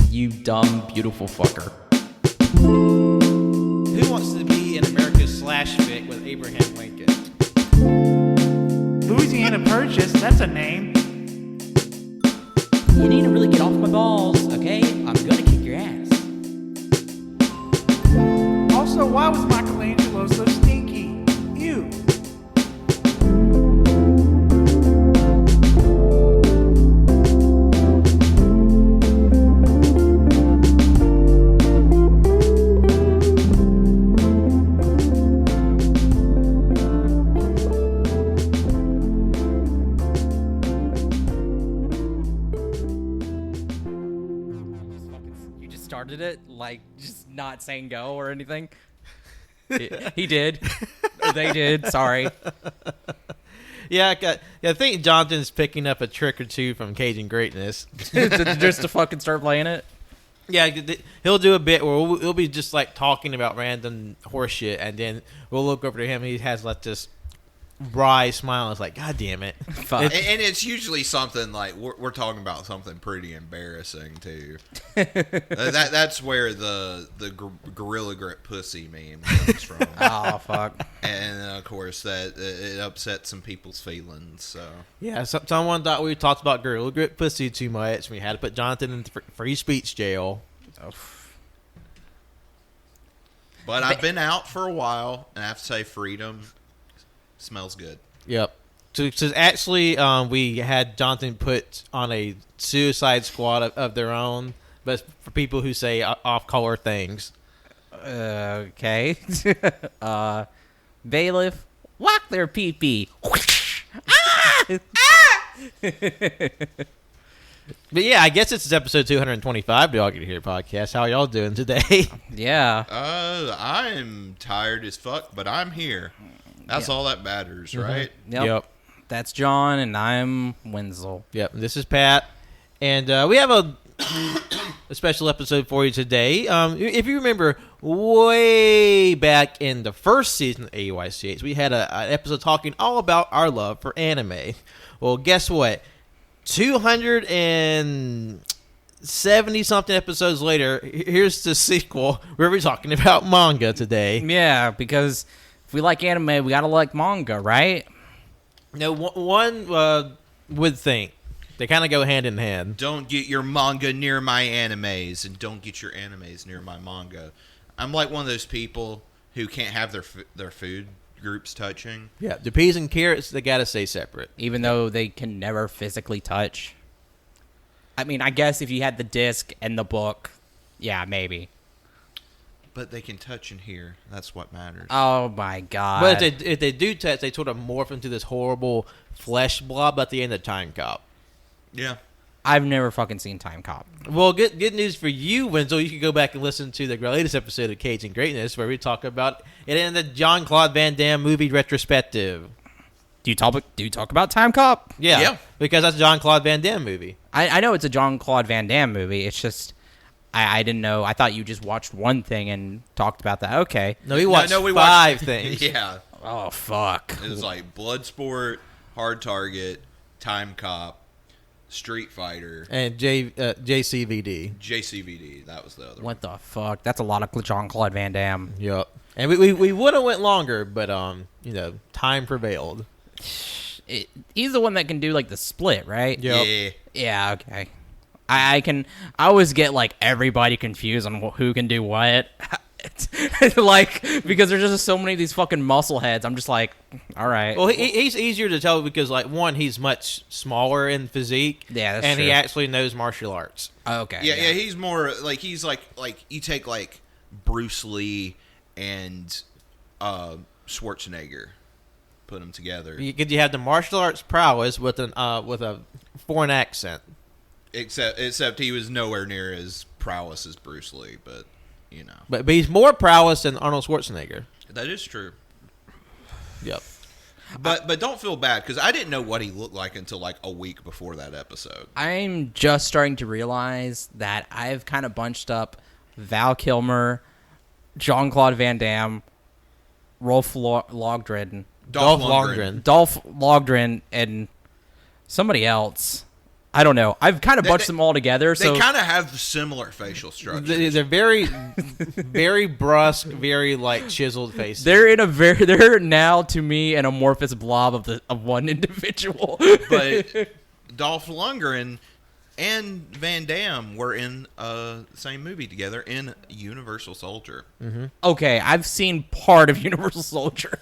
You dumb, beautiful fucker. Who wants to be in America's slash fic with Abraham Lincoln? Louisiana Purchase, that's a name. You need to really get off my balls, okay? I'm gonna kick your ass. Also, why was Michelangelo so stinky? Ew. You just started it, like, just not saying go or anything. He did. Or they did. Sorry. Yeah, I think Jonathan's picking up a trick or two from Cajun Greatness. Just to fucking start playing it. Yeah, he'll do a bit where we'll be just like talking about random horse shit, and then we'll look over to him and he has like this wry smile. It's like, God damn it. Fuck. And it's usually something like we're talking about something pretty embarrassing too. That's where the gorilla grip pussy meme comes from. Oh, fuck. And of course that it upset some people's feelings. So Yeah, someone thought we talked about gorilla grip pussy too much. We had to put Jonathan in free speech jail. but I've been out for a while, and I have to say, freedom smells good. Yep. So actually, we had Jonathan put on a suicide squad of their own, but for people who say off-color things. Okay. Bailiff, walk their pee-pee. But yeah, I guess it's episode 225 of the AllYouCanHear podcast. How y'all doing today? Yeah. I'm tired as fuck, but I'm here. That's all that matters, right? Yep. That's John, and I'm Wenzel. Yep. This is Pat, and we have a special episode for you today. If you remember, way back in the first season of AYCH, we had an episode talking all about our love for anime. Well, guess what? 270-something episodes later, here's the sequel where we're talking about manga today. Yeah, because if we like anime, we gotta like manga, right? No, one would think. They kind of go hand in hand. Don't get your manga near my animes, and don't get your animes near my manga. I'm like one of those people who can't have their food groups touching. Yeah, the peas and carrots, they gotta stay separate. Even though they can never physically touch. I mean, I guess if you had the disc and the book, yeah, maybe. But they can touch in here. That's what matters. Oh my god. But if they do touch, they sort of morph into this horrible flesh blob at the end of Time Cop. Yeah. I've never fucking seen Time Cop. Well, good news for you, Wenzel. You can go back and listen to the latest episode of Cajun Greatness where we talk about it in the Jean-Claude Van Damme movie retrospective. Do you talk about Time Cop? Yeah. Because that's a Jean-Claude Van Damme movie. I know it's a Jean-Claude Van Damme movie. It's just I didn't know. I thought you just watched one thing and talked about that. Okay. No, we watched we five things. Yeah. Oh, fuck. It was like Bloodsport, Hard Target, Time Cop, Street Fighter, And JCVD. JCVD. That was the other one. What the fuck? That's a lot of Jean-Claude Van Damme. Yep. And we would have went longer, but time prevailed. He's the one that can do, like, the split, right? Yep. Yeah. Yeah, okay. I always get, like, everybody confused on who can do what. Like, because there's just so many of these fucking muscle heads. I'm just like, all right. Well, he's easier to tell because, like, one, he's much smaller in physique. Yeah, that's and true. he actually knows martial arts. Okay. Yeah, he's more like he's like you take like Bruce Lee and Schwarzenegger, put them together. You have the martial arts prowess with a foreign accent. Except he was nowhere near as prowess as Bruce Lee, but you know. But he's more prowess than Arnold Schwarzenegger. That is true. Yep. But don't feel bad because I didn't know what he looked like until like a week before that episode. I'm just starting to realize that I've kind of bunched up Val Kilmer, Jean-Claude Van Damme, Dolph Lundgren, and somebody else. I don't know. I've kind of bunched them all together. They So kind of have similar facial structures. They're very, very brusque, very like chiseled faces. they're now to me an amorphous blob of one individual. But Dolph Lundgren and Van Damme were in the same movie together in Universal Soldier. Okay, I've seen part of Universal Soldier,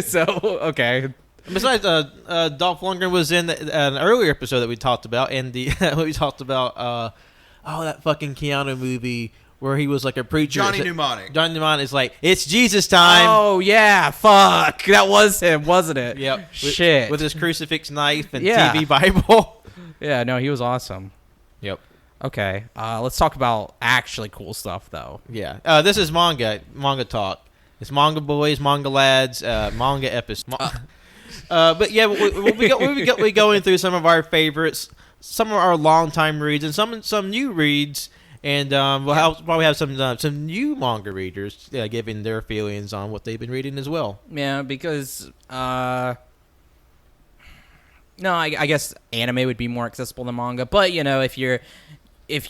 so okay. Besides, Dolph Lundgren was in an earlier episode that we talked about, and we talked about that fucking Keanu movie where he was like a preacher. Johnny Mnemonic. Johnny Mnemonic is like, it's Jesus time. Oh yeah, fuck, that was him, wasn't it? Yep. Shit. With his crucifix knife and Yeah. TV Bible. Yeah, no, he was awesome. Yep. Okay, let's talk about actually cool stuff though. Yeah. This is manga talk. It's manga boys, manga lads, manga episodes. But yeah, we going through some of our favorites, some of our longtime reads, and some new reads, and we'll probably have some new manga readers giving their feelings on what they've been reading as well. Yeah, because no, I guess anime would be more accessible than manga, but you know, if you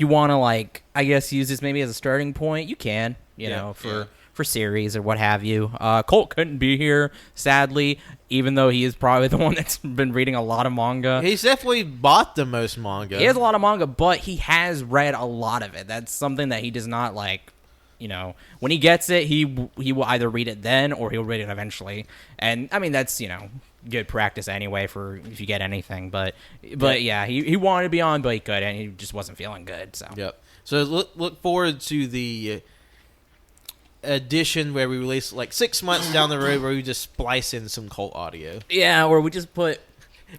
want to like, I guess use this maybe as a starting point, you can, you know, for series or what have you. Colt couldn't be here, sadly, even though he is probably the one that's been reading a lot of manga. He's definitely bought the most manga. He has a lot of manga, but he has read a lot of it. That's something that he does not like. You know, when he gets it, he will either read it then or he'll read it eventually. And I mean, that's, you know, good practice anyway for if you get anything. But yeah, he wanted to be on, but he couldn't. And he just wasn't feeling good. So Yep. So look forward to the edition where we release like 6 months down the road where we just splice in some Colt audio. yeah, or we just put.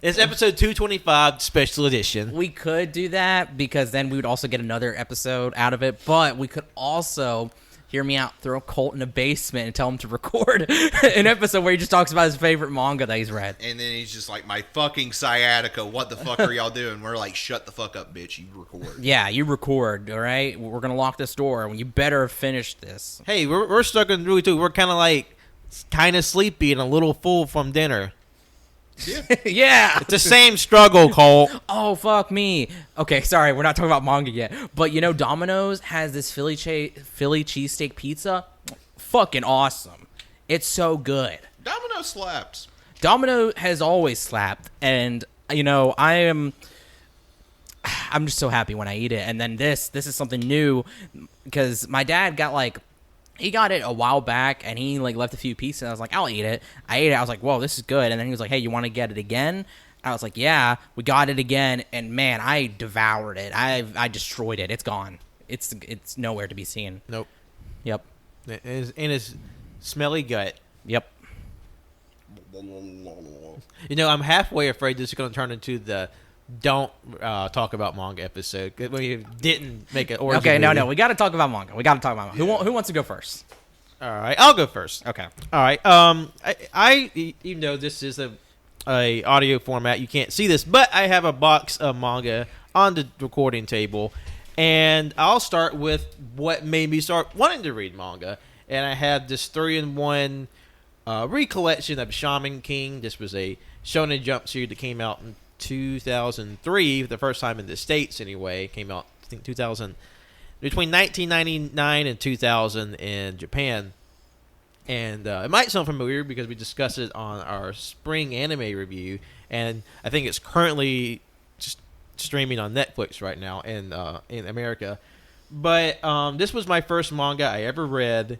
It's episode 225 special edition. We could do that because then we would also get another episode out of it. But we could also, hear me out, throw Colt in a basement and tell him to record an episode where he just talks about his favorite manga that he's read. And then he's just like, my fucking sciatica, what the fuck are y'all doing? We're like, shut the fuck up, bitch, you record. Yeah, you record, all right? We're going to lock this door and you better finish this. Hey, we're struggling through too. We're kind of sleepy and a little full from dinner. Yeah. It's the same struggle, Colt. Oh, fuck me. Okay, sorry, we're not talking about manga yet. But you know, Domino's has this Philly cheesesteak pizza. Fucking awesome. It's so good. Domino slaps. Domino has always slapped, and you know, I'm just so happy when I eat it. And then this is something new because my dad got he got it a while back, and he left a few pieces. And I was like, I'll eat it. I ate it. I was like, whoa, this is good. And then he was like, hey, you want to get it again? I was like, yeah. We got it again, and man, I devoured it. I destroyed it. It's gone. It's nowhere to be seen. Nope. Yep. In his smelly gut. Yep. You know, I'm halfway afraid this is going to turn into the don't talk about manga episode. We didn't make it origin. Okay, movie. no, we got to talk about manga. Yeah. Who wants to go first? All right, I'll go first. Okay. All right. I even though this is a audio format, you can't see this, but I have a box of manga on the recording table, and I'll start with what made me start wanting to read manga. And I have this 3-in-1 recollection of Shaman King. This was a Shonen Jump series that came out in 2003, the first time in the States anyway. It came out, I think, between 1999 and 2000 in Japan. And it might sound familiar because we discussed it on our spring anime review, and I think it's currently just streaming on Netflix right now in America. But this was my first manga I ever read,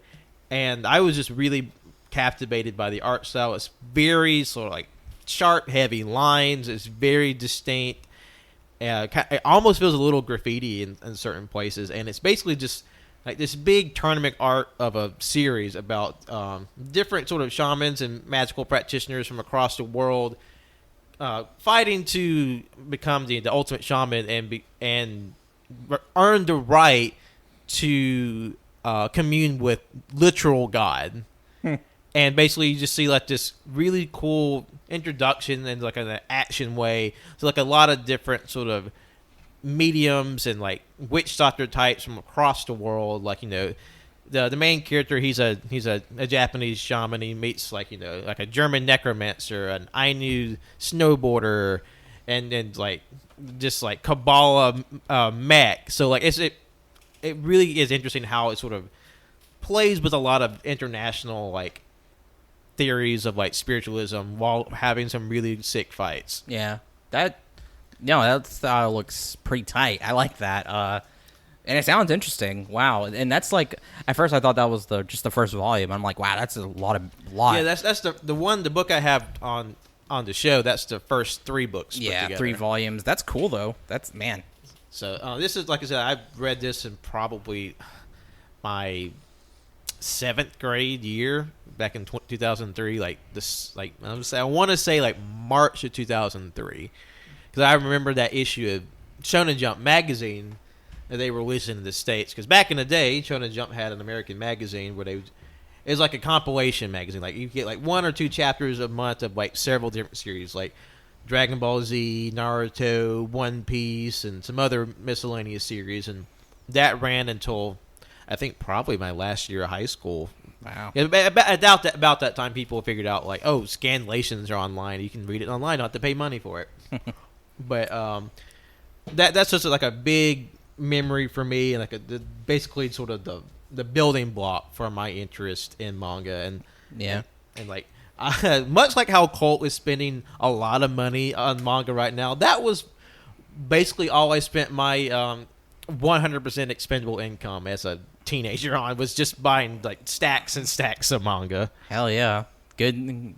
and I was just really captivated by the art style. It's very sort of like sharp, heavy lines. It's very distinct. It almost feels a little graffiti in certain places, and it's basically just like this big tournament art of a series about different sort of shamans and magical practitioners from across the world fighting to become the ultimate shaman and earn the right to commune with literal God. And basically, you just see like this really cool introduction and like an action way. So like a lot of different sort of mediums and like witch doctor types from across the world. Like, you know, the main character, he's a Japanese shaman. He meets like, you know, like a German necromancer, an Ainu snowboarder, and like just like Kabbalah mech. So like it really is interesting how it sort of plays with a lot of international like theories of like spiritualism while having some really sick fights. Yeah, that looks pretty tight. I like that. And it sounds interesting. Wow. And that's like, at first I thought that was just the first volume. I'm like, wow, that's a lot. Yeah, that's the book I have on the show. That's the first 3 books. Yeah, put together. 3 volumes. That's cool though. That's, man. So this is, like I said, I've read this in probably my 7th grade year back in 2003. Like this, like I want to say like March of 2003, because I remember that issue of Shonen Jump magazine that they were releasing in the States. Because back in the day, Shonen Jump had an American magazine where it was like a compilation magazine. Like you get like 1 or 2 chapters a month of like several different series, like Dragon Ball Z, Naruto, One Piece, and some other miscellaneous series. And that ran until I think probably my last year of high school. Wow. Yeah, I doubt that about that time people figured out like, oh, scanlations are online. You can read it online, not have to pay money for it. But that's just like a big memory for me, and like basically sort of the building block for my interest in manga. And Yeah. and like much like how Colt is spending a lot of money on manga right now, that was basically all I spent my 100% expendable income as a teenager on, was just buying like stacks and stacks of manga. Hell yeah. Good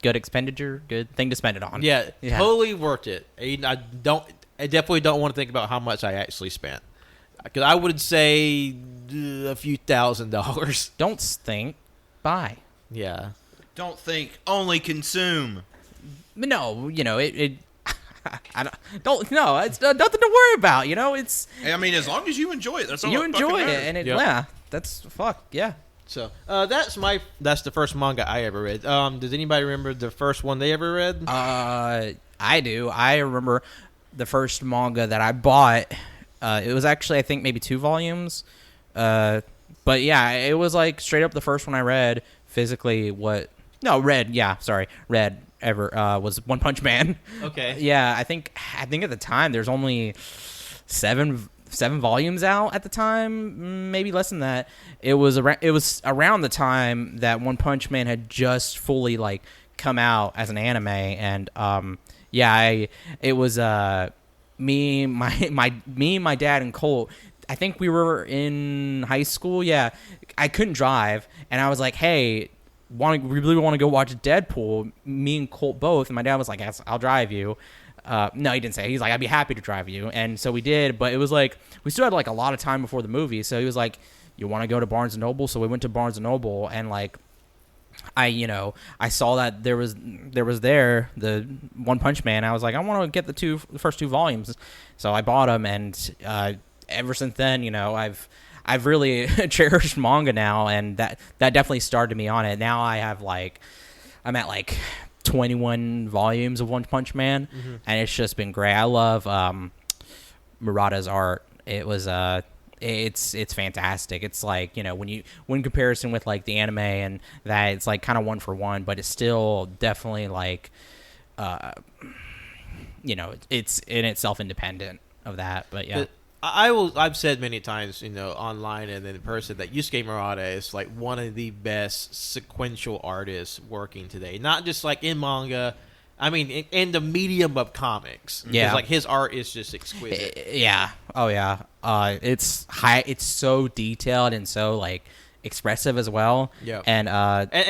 expenditure, good thing to spend it on. Yeah, totally worth it. I definitely don't want to think about how much I actually spent, because I would say a few $1,000s. Don't think, buy. Yeah. Don't think, only consume. But no, it don't no, it's nothing to worry about. It's I mean, as long as you enjoy it, that's all. you that fucking enjoy it, matters. and Yep. yeah, that's yeah. So that's the first manga I ever read. Does anybody remember the first one they ever read? I do. I remember the first manga that I bought. It was actually, I think, maybe 2 volumes. But yeah, it was like straight up the first one I read physically. Read ever was One Punch Man. Okay. Yeah, I think at the time there's only 7 volumes out at the time, maybe less than that. It was around the time that One Punch Man had just fully like come out as an anime, and it was me, my dad, and Colt. I think we were in high school. Yeah, I couldn't drive, and I was like, "Hey, we really want to go watch Deadpool?" Me and Colt both, and my dad was like, "Yes, I'll drive you." No, he didn't say. He's like, "I'd be happy to drive you," and so we did. But it was like we still had like a lot of time before the movie, so he was like, "You want to go to Barnes and Noble?" So we went to Barnes and Noble, and like I saw that there was the One Punch Man. I was like, I want to get the first 2 volumes, so I bought them, and ever since then, I've really cherished manga now, and that definitely started me on it. Now I'm at like 21 volumes of One Punch Man, and it's just been great. I love Murata's art. It was it's fantastic. It's like, when comparison with like the anime and that, it's like kind of 1 for 1, but it's still definitely like it's in itself independent of that. But yeah. I've said many times, online and in person, that Yusuke Murata is like one of the best sequential artists working today. Not just like in manga, I mean in the medium of comics. Yeah, like his art is just exquisite. Yeah. Oh yeah. It's high. It's so detailed and so like expressive as well. Yeah. And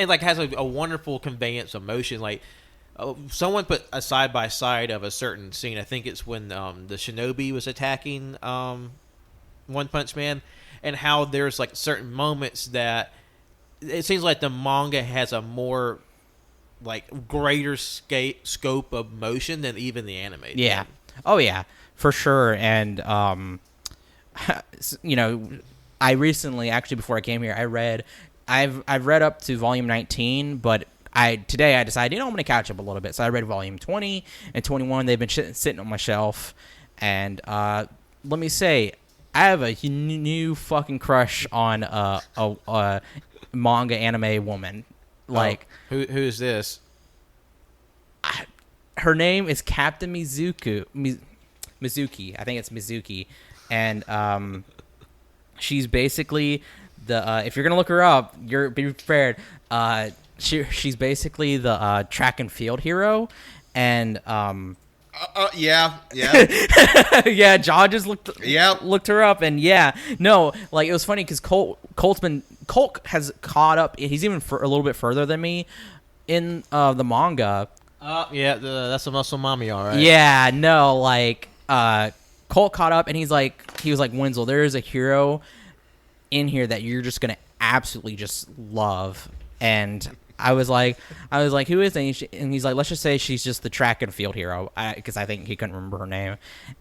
like has a wonderful conveyance of motion. Like someone put a side by side of a certain scene. I think it's when the shinobi was attacking One Punch Man, and how there's like certain moments that it seems like the manga has a more like greater scope of motion than even the anime. Yeah. Oh yeah, for sure. And I recently, actually before I came here, I've read up to volume 19, but today I decided, I'm going to catch up a little bit. So I read volume 20 and 21. They've been sitting on my shelf, and let me say, I have a new fucking crush on a manga anime woman. Like, who is this? her name is Captain Mizuki. I think it's Mizuki, and she's basically the. If you're gonna look her up, be prepared. She's basically the track and field hero, and yeah. yeah, John just looked her up, and it was funny because Colt has caught up. He's even a little bit further than me in the manga. That's a muscle mommy, all right. Yeah, no, Colt caught up, and he was like, Wenzel, there is a hero in here that you're just gonna absolutely just love, and I was like, who is it? And he's like, let's just say she's just the track and field hero, because I think he couldn't remember her name.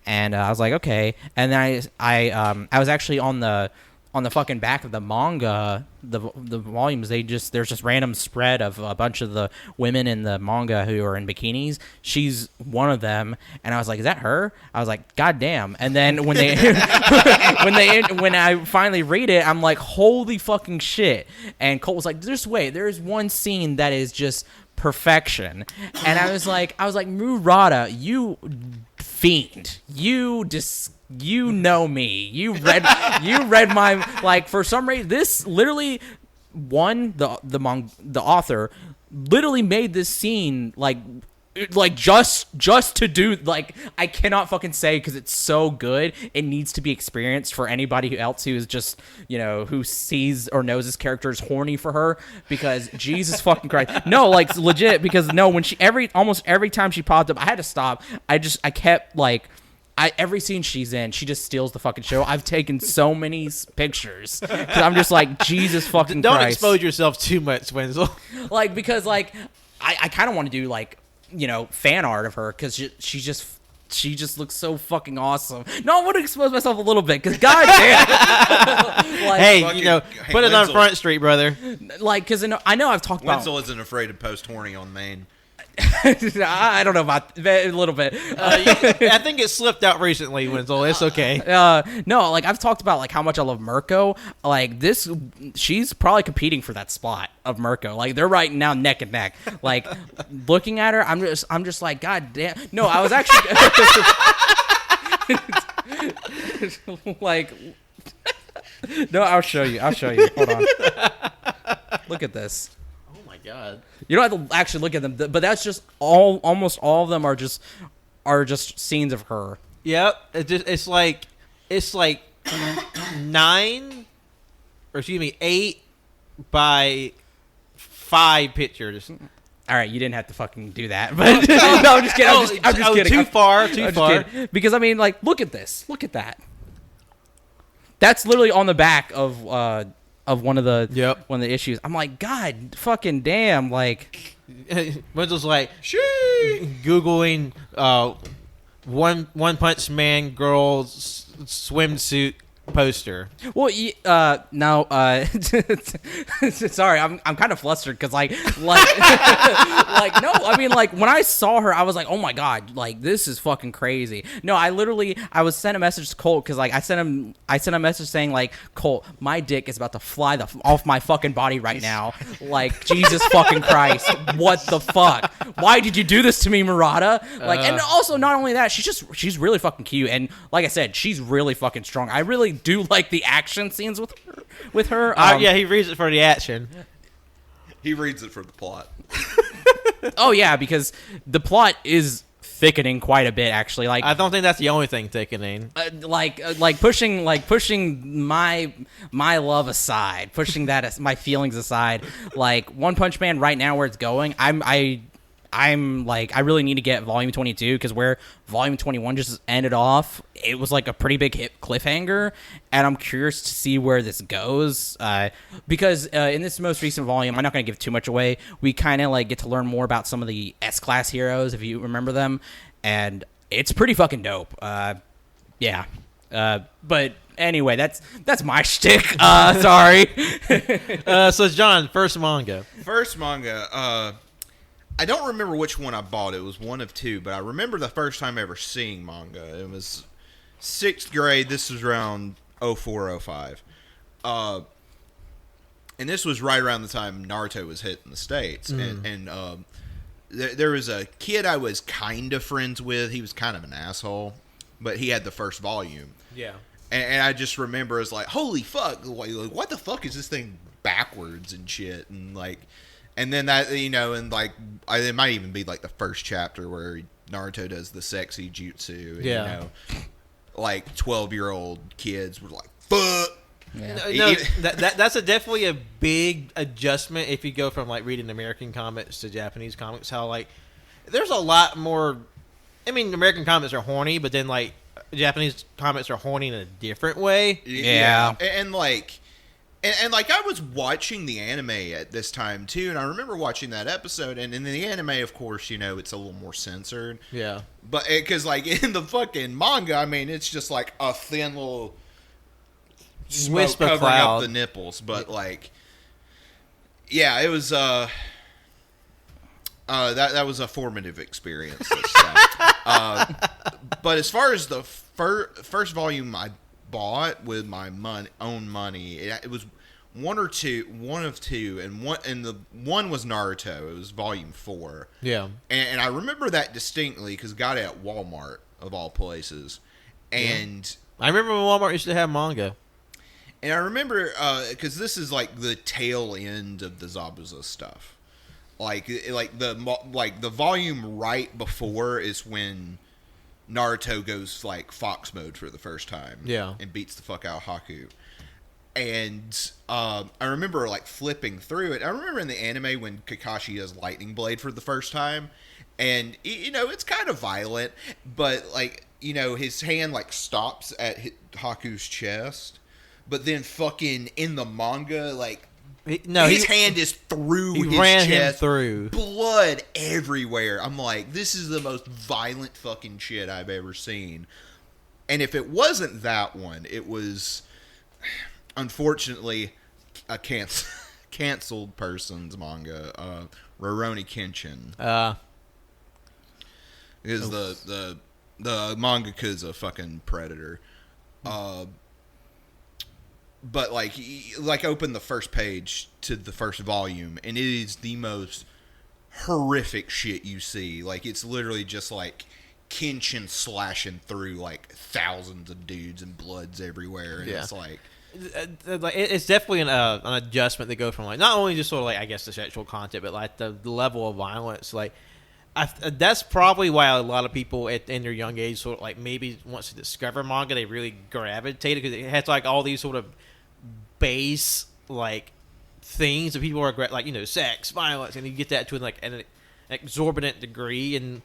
And I was like, okay. And then I was actually on the fucking back of the manga, the volumes. There's just random spread of a bunch of the women in the manga who are in bikinis. She's one of them, and I was like, is that her? I was like, god damn. And then when they when I finally read it, I'm like, holy fucking shit. And Colt was like, there's one scene that is just perfection. And I was like, Murata, you fiend, you know me. You read my for some reason this literally the author literally made this scene just to do I cannot fucking say because it's so good. It needs to be experienced for anybody else who is just who sees or knows this character is horny for her, because Jesus fucking Christ, no, legit, because no, when almost every time she popped up, I had to stop. I kept every scene she's in, she just steals the fucking show. I've taken so many pictures because I'm just like, Jesus fucking Don't Christ. expose yourself too much, Wenzel. Because I kind of want to do fan art of her because she just looks so fucking awesome. No, I want to expose myself a little bit because goddamn. Hey, put it on Wenzel. Front Street, brother. Because I know I've talked Wenzel isn't afraid to post horny on Maine. I don't know about a little bit. I think it slipped out recently, Wenzel. It's okay. No, I've talked about how much I love Mirko. She's probably competing for that spot of Mirko. They're right now neck and neck. Looking at her, I'm just like, god damn. No, I was actually no, I'll show you. Hold on. Look at this. God. You don't have to actually look at them, but that's just almost all of them are just scenes of her. Yep. It's like 8 by 5 pictures. All right, you didn't have to fucking do that, but no, I'm just kidding. I'm just kidding. Too far. Because look at this. Look at that. That's literally on the back of one of the issues. I'm like, god fucking damn, Wenzel's Googling One Punch Man girl swimsuit poster. Well, no, sorry, I'm kind of flustered because no, I mean, when I saw her, I was like, oh my god, this is fucking crazy. No, I was sent a message to Colt because I sent a message saying Colt, my dick is about to fly off my fucking body right now. Jesus fucking Christ, what the fuck? Why did you do this to me, Murata? And also not only that, she's really fucking cute, and like I said, she's really fucking strong. I really do like the action scenes with her. Yeah, he reads it for the action. He reads it for the plot. Oh yeah, because the plot is thickening quite a bit, actually. I don't think that's the only thing thickening. Pushing my love aside, pushing that my feelings aside. One Punch Man right now, where it's going, I really need to get Volume 22 because where Volume 21 just ended off, it was a pretty big hit cliffhanger, and I'm curious to see where this goes. Because in this most recent volume, I'm not going to give too much away. We kind of get to learn more about some of the S-class heroes, if you remember them, and it's pretty fucking dope. Yeah. But anyway, that's my shtick. Sorry. So John, first manga. I don't remember which one I bought. It was one of two, but I remember the first time ever seeing manga. It was 6th grade. This was around 04, 05. And this was right around the time Naruto was hitting the States. And there was a kid I was kind of friends with. He was kind of an asshole, but he had the first volume. Yeah. And I just remember as like, holy fuck, like, what the fuck is this thing backwards and shit? And like, and then that, you know, and like, it might even be like the first chapter where Naruto does the sexy jutsu. And, Yeah. You know, like 12-year-old kids were like, fuck. Yeah. No, that's definitely a big adjustment if you go from like reading American comics to Japanese comics. How like there's a lot more. I mean, American comics are horny, but then like Japanese comics are horny in a different way. Yeah. And like, and like I was watching the anime at this time too, and I remember watching that episode. And in the anime, of course, you know, it's a little more censored. Yeah. But because like in the fucking manga, I mean, it's just like a thin little smoke Wisp of covering cloud. up the nipples. But like, yeah, it was that was a formative experience. This time. But as far as the first volume I bought with my own money, it was one of two, and the one was Naruto. It was volume 4. Yeah. And I remember that distinctly because got it at Walmart of all places, and I remember when Walmart used to have manga. I remember because this is like the tail end of the Zabuza stuff, like the volume right before is when Naruto goes like fox mode for the first time, Yeah. and beats the fuck out of Haku. And I remember like flipping through it. I remember in the anime when Kakashi does Lightning Blade for the first time, and you know it's kind of violent, but like you know his hand like stops at Haku's chest, but then fucking in the manga like his hand is through he his ran chest, him through. blood everywhere. I'm like, this is the most violent fucking shit I've ever seen. And if it wasn't that one, it was unfortunately a canceled person's manga, Rurouni Kenshin. Because the mangaka's a fucking predator. But like open the first page to the first volume, and it is the most horrific shit you see. Like it's literally just like Kenshin slashing through like thousands of dudes and blood's everywhere, and it's like it's definitely an adjustment to go from like not only just sort of like I guess the sexual content, but like the level of violence. Like that's probably why a lot of people in their young age sort of like maybe once to discover manga, they really gravitated because it has like all these sort of base like things that people are like, you know, sex, violence, and you get that to like an exorbitant degree, and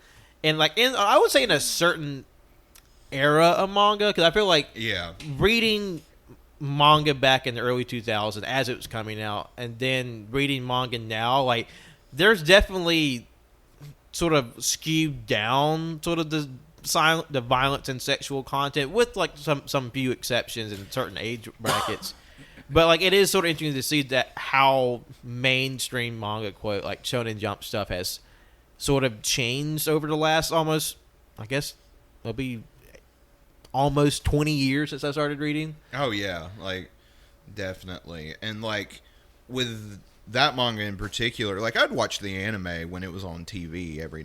like I would say in a certain era of manga, because I feel like reading manga back in the early 2000s as it was coming out, and then reading manga now, like there's definitely sort of skewed down sort of the violence and sexual content with like some few exceptions in certain age brackets. But like it is sort of interesting to see that how mainstream manga quote like Shonen Jump stuff has sort of changed over the last almost, I guess it'll be almost 20 years since I started reading. Oh yeah, like definitely. And like with that manga in particular, like I'd watch the anime when it was on TV every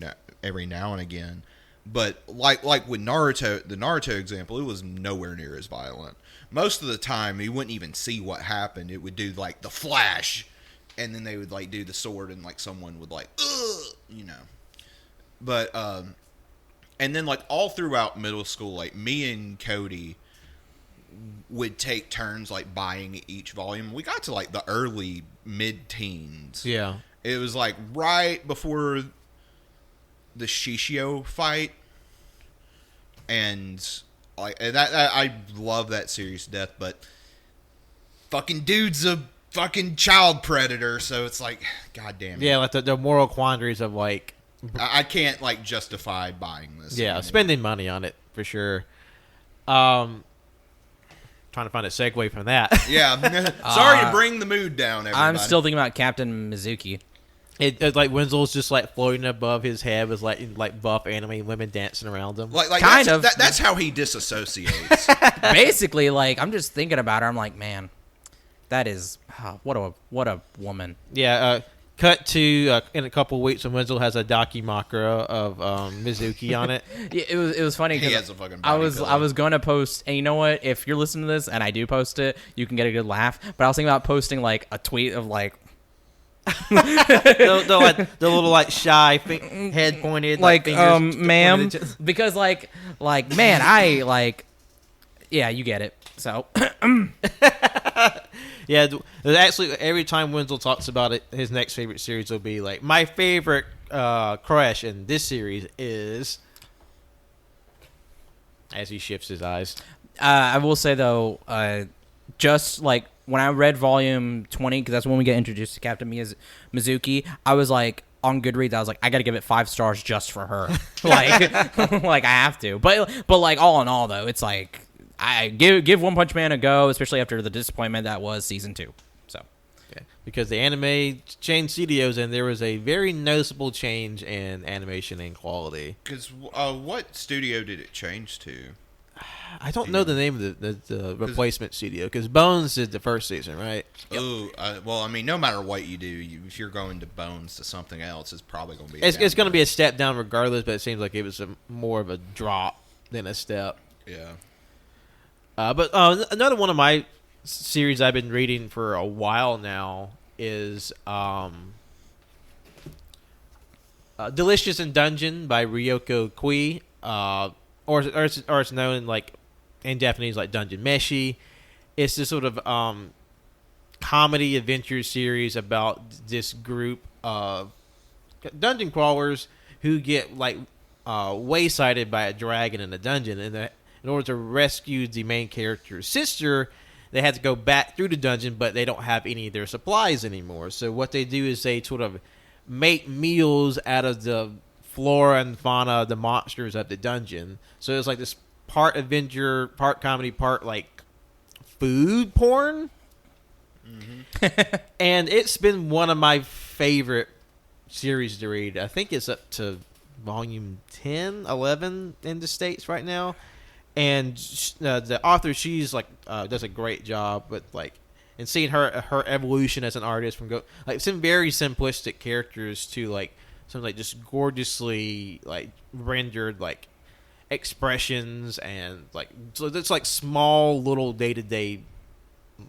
now and again. But like with Naruto, the Naruto example, it was nowhere near as violent. Most of the time, you wouldn't even see what happened. It would do like the flash, and then they would like do the sword, and like someone would like, ugh, you know. But and then like all throughout middle school, like me and Cody would take turns like buying each volume. We got to like the early mid-teens. Yeah, it was like right before the Shishio fight, and I love that series to death, but fucking dude's a fucking child predator, so it's like, god damn it. Yeah, like the moral quandaries of like I can't like justify buying this. Yeah, anymore. spending money on it for sure. Trying to find a segue from that. Yeah, sorry to bring the mood down. Everybody. I'm still thinking about Captain Mizuki. It like Wenzel's just like floating above his head with like buff anime women dancing around him. Like kind of. That's how he disassociates. Basically, like I'm just thinking about her. I'm like, man, that is what a woman. Yeah, cut to in a couple of weeks when Wenzel has a Dakimakura of Mizuki on it. Yeah, it was funny He because has a fucking I body was color. gonna post, and you know what? If you're listening to this and I do post it, you can get a good laugh. But I was thinking about posting like a tweet of like the little like shy head pointed, like fingers ma'am, pointed at- because like man, I like, yeah, you get it. So Yeah, actually, every time Wenzel talks about it, his next favorite series will be like, my favorite crush in this series is, as he shifts his eyes. I will say though, just like when I read volume 20, because that's when we get introduced to Captain Mizuki, I was like, on Goodreads, I was like, I gotta give it 5 stars just for her. Like, like I have to. But like all in all though, it's like I give One Punch Man a go, especially after the disappointment that was season 2. So Yeah, because the anime changed studios, and there was a very noticeable change in animation and quality. Because what studio did it change to? I don't know the name of the replacement studio, because Bones did the first season, right? Oh, well, I mean, no matter what you do, if you're going to Bones to something else, it's probably going to be. It's going to be a step down regardless, but it seems like it was more of a drop than a step. Yeah. But another one of my series I've been reading for a while now is Delicious in Dungeon by Ryoko Kui, or it's known like in Japanese like Dungeon Meshi. It's this sort of comedy adventure series about this group of dungeon crawlers who get like waysided by a dragon in a dungeon, and in order to rescue the main character's sister, they had to go back through the dungeon, but they don't have any of their supplies anymore. So what they do is they sort of make meals out of the flora and fauna of the monsters of the dungeon. So it's like this part adventure, part comedy, part like food porn. Mm-hmm. And it's been one of my favorite series to read. I think it's up to volume 10, 11 in the States right now. And the author, she's like does a great job with like, and seeing her evolution as an artist from like some very simplistic characters to like some like just gorgeously like rendered like expressions, and like so it's like small little day-to-day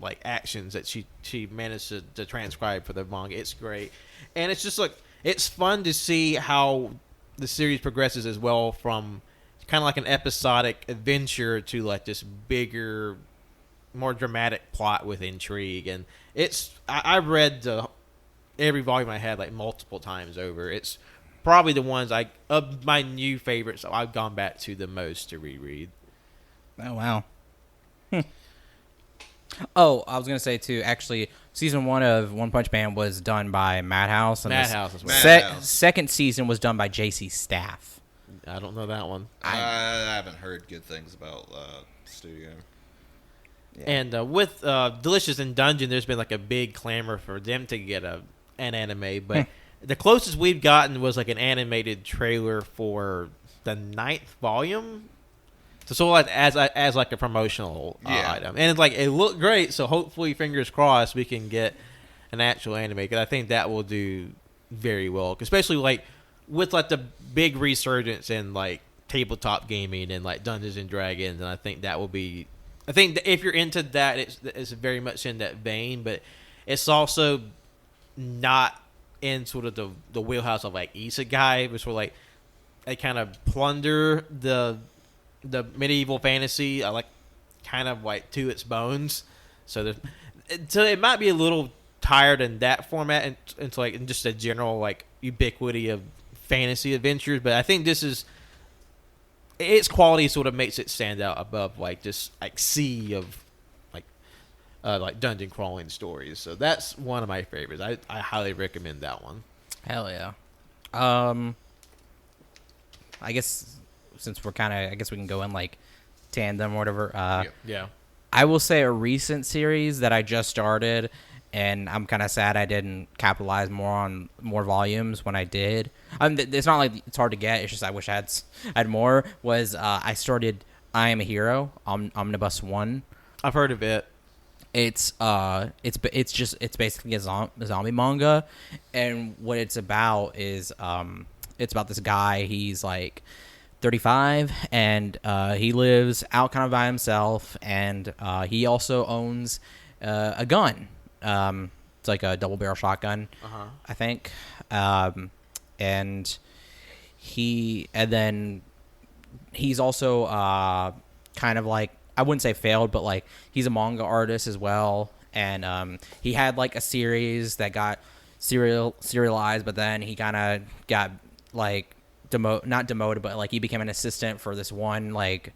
like actions that she managed to transcribe for the manga. It's great, and it's just like it's fun to see how the series progresses as well, from kind of like an episodic adventure to like this bigger, more dramatic plot with intrigue. And I've read every volume I had like multiple times over. It's probably the ones of my new favorites I've gone back to the most to reread. oh wow. Oh, I was gonna say too. Actually, season 1 of One Punch Man was done by Madhouse. And Madhouse as well. Madhouse. Second season was done by JC Staff. I don't know that one. I haven't heard good things about studio. Yeah. And with Delicious in Dungeon, there's been like a big clamor for them to get an anime, but the closest we've gotten was like an animated trailer for the 9th volume. So like as like a promotional item, and it's like it looked great. So hopefully, fingers crossed, we can get an actual anime, because I think that will do very well, especially like with like the big resurgence in like tabletop gaming and like Dungeons and Dragons, and I think that will be. I think that if you're into that, it's very much in that vein, but it's also not in sort of the wheelhouse of like isekai, which were like they kind of plunder the medieval fantasy, like kind of like to its bones. So it might be a little tired in that format, and it's like in just a general like ubiquity of fantasy adventures. But I think its quality sort of makes it stand out above like this like sea of like dungeon crawling stories. So that's one of my favorites. I highly recommend that one. Hell yeah. I guess since we're kind of, I guess we can go in like tandem or whatever. Yeah. I will say a recent series that I just started, and I'm kind of sad I didn't capitalize more on more volumes when I did. It's not like it's hard to get. It's just I wish I had more. Was I started I Am a Hero, Omnibus 1. I've heard of it. It's basically a zombie manga, and what it's about is it's about this guy. He's like 35, and he lives out kind of by himself, and he also owns a gun. It's like a double barrel shotgun, I think. And then he's also kind of like, I wouldn't say failed, but like he's a manga artist as well. And he had like a series that got serialized, but then he kind of got like not demoted, but like he became an assistant for this one like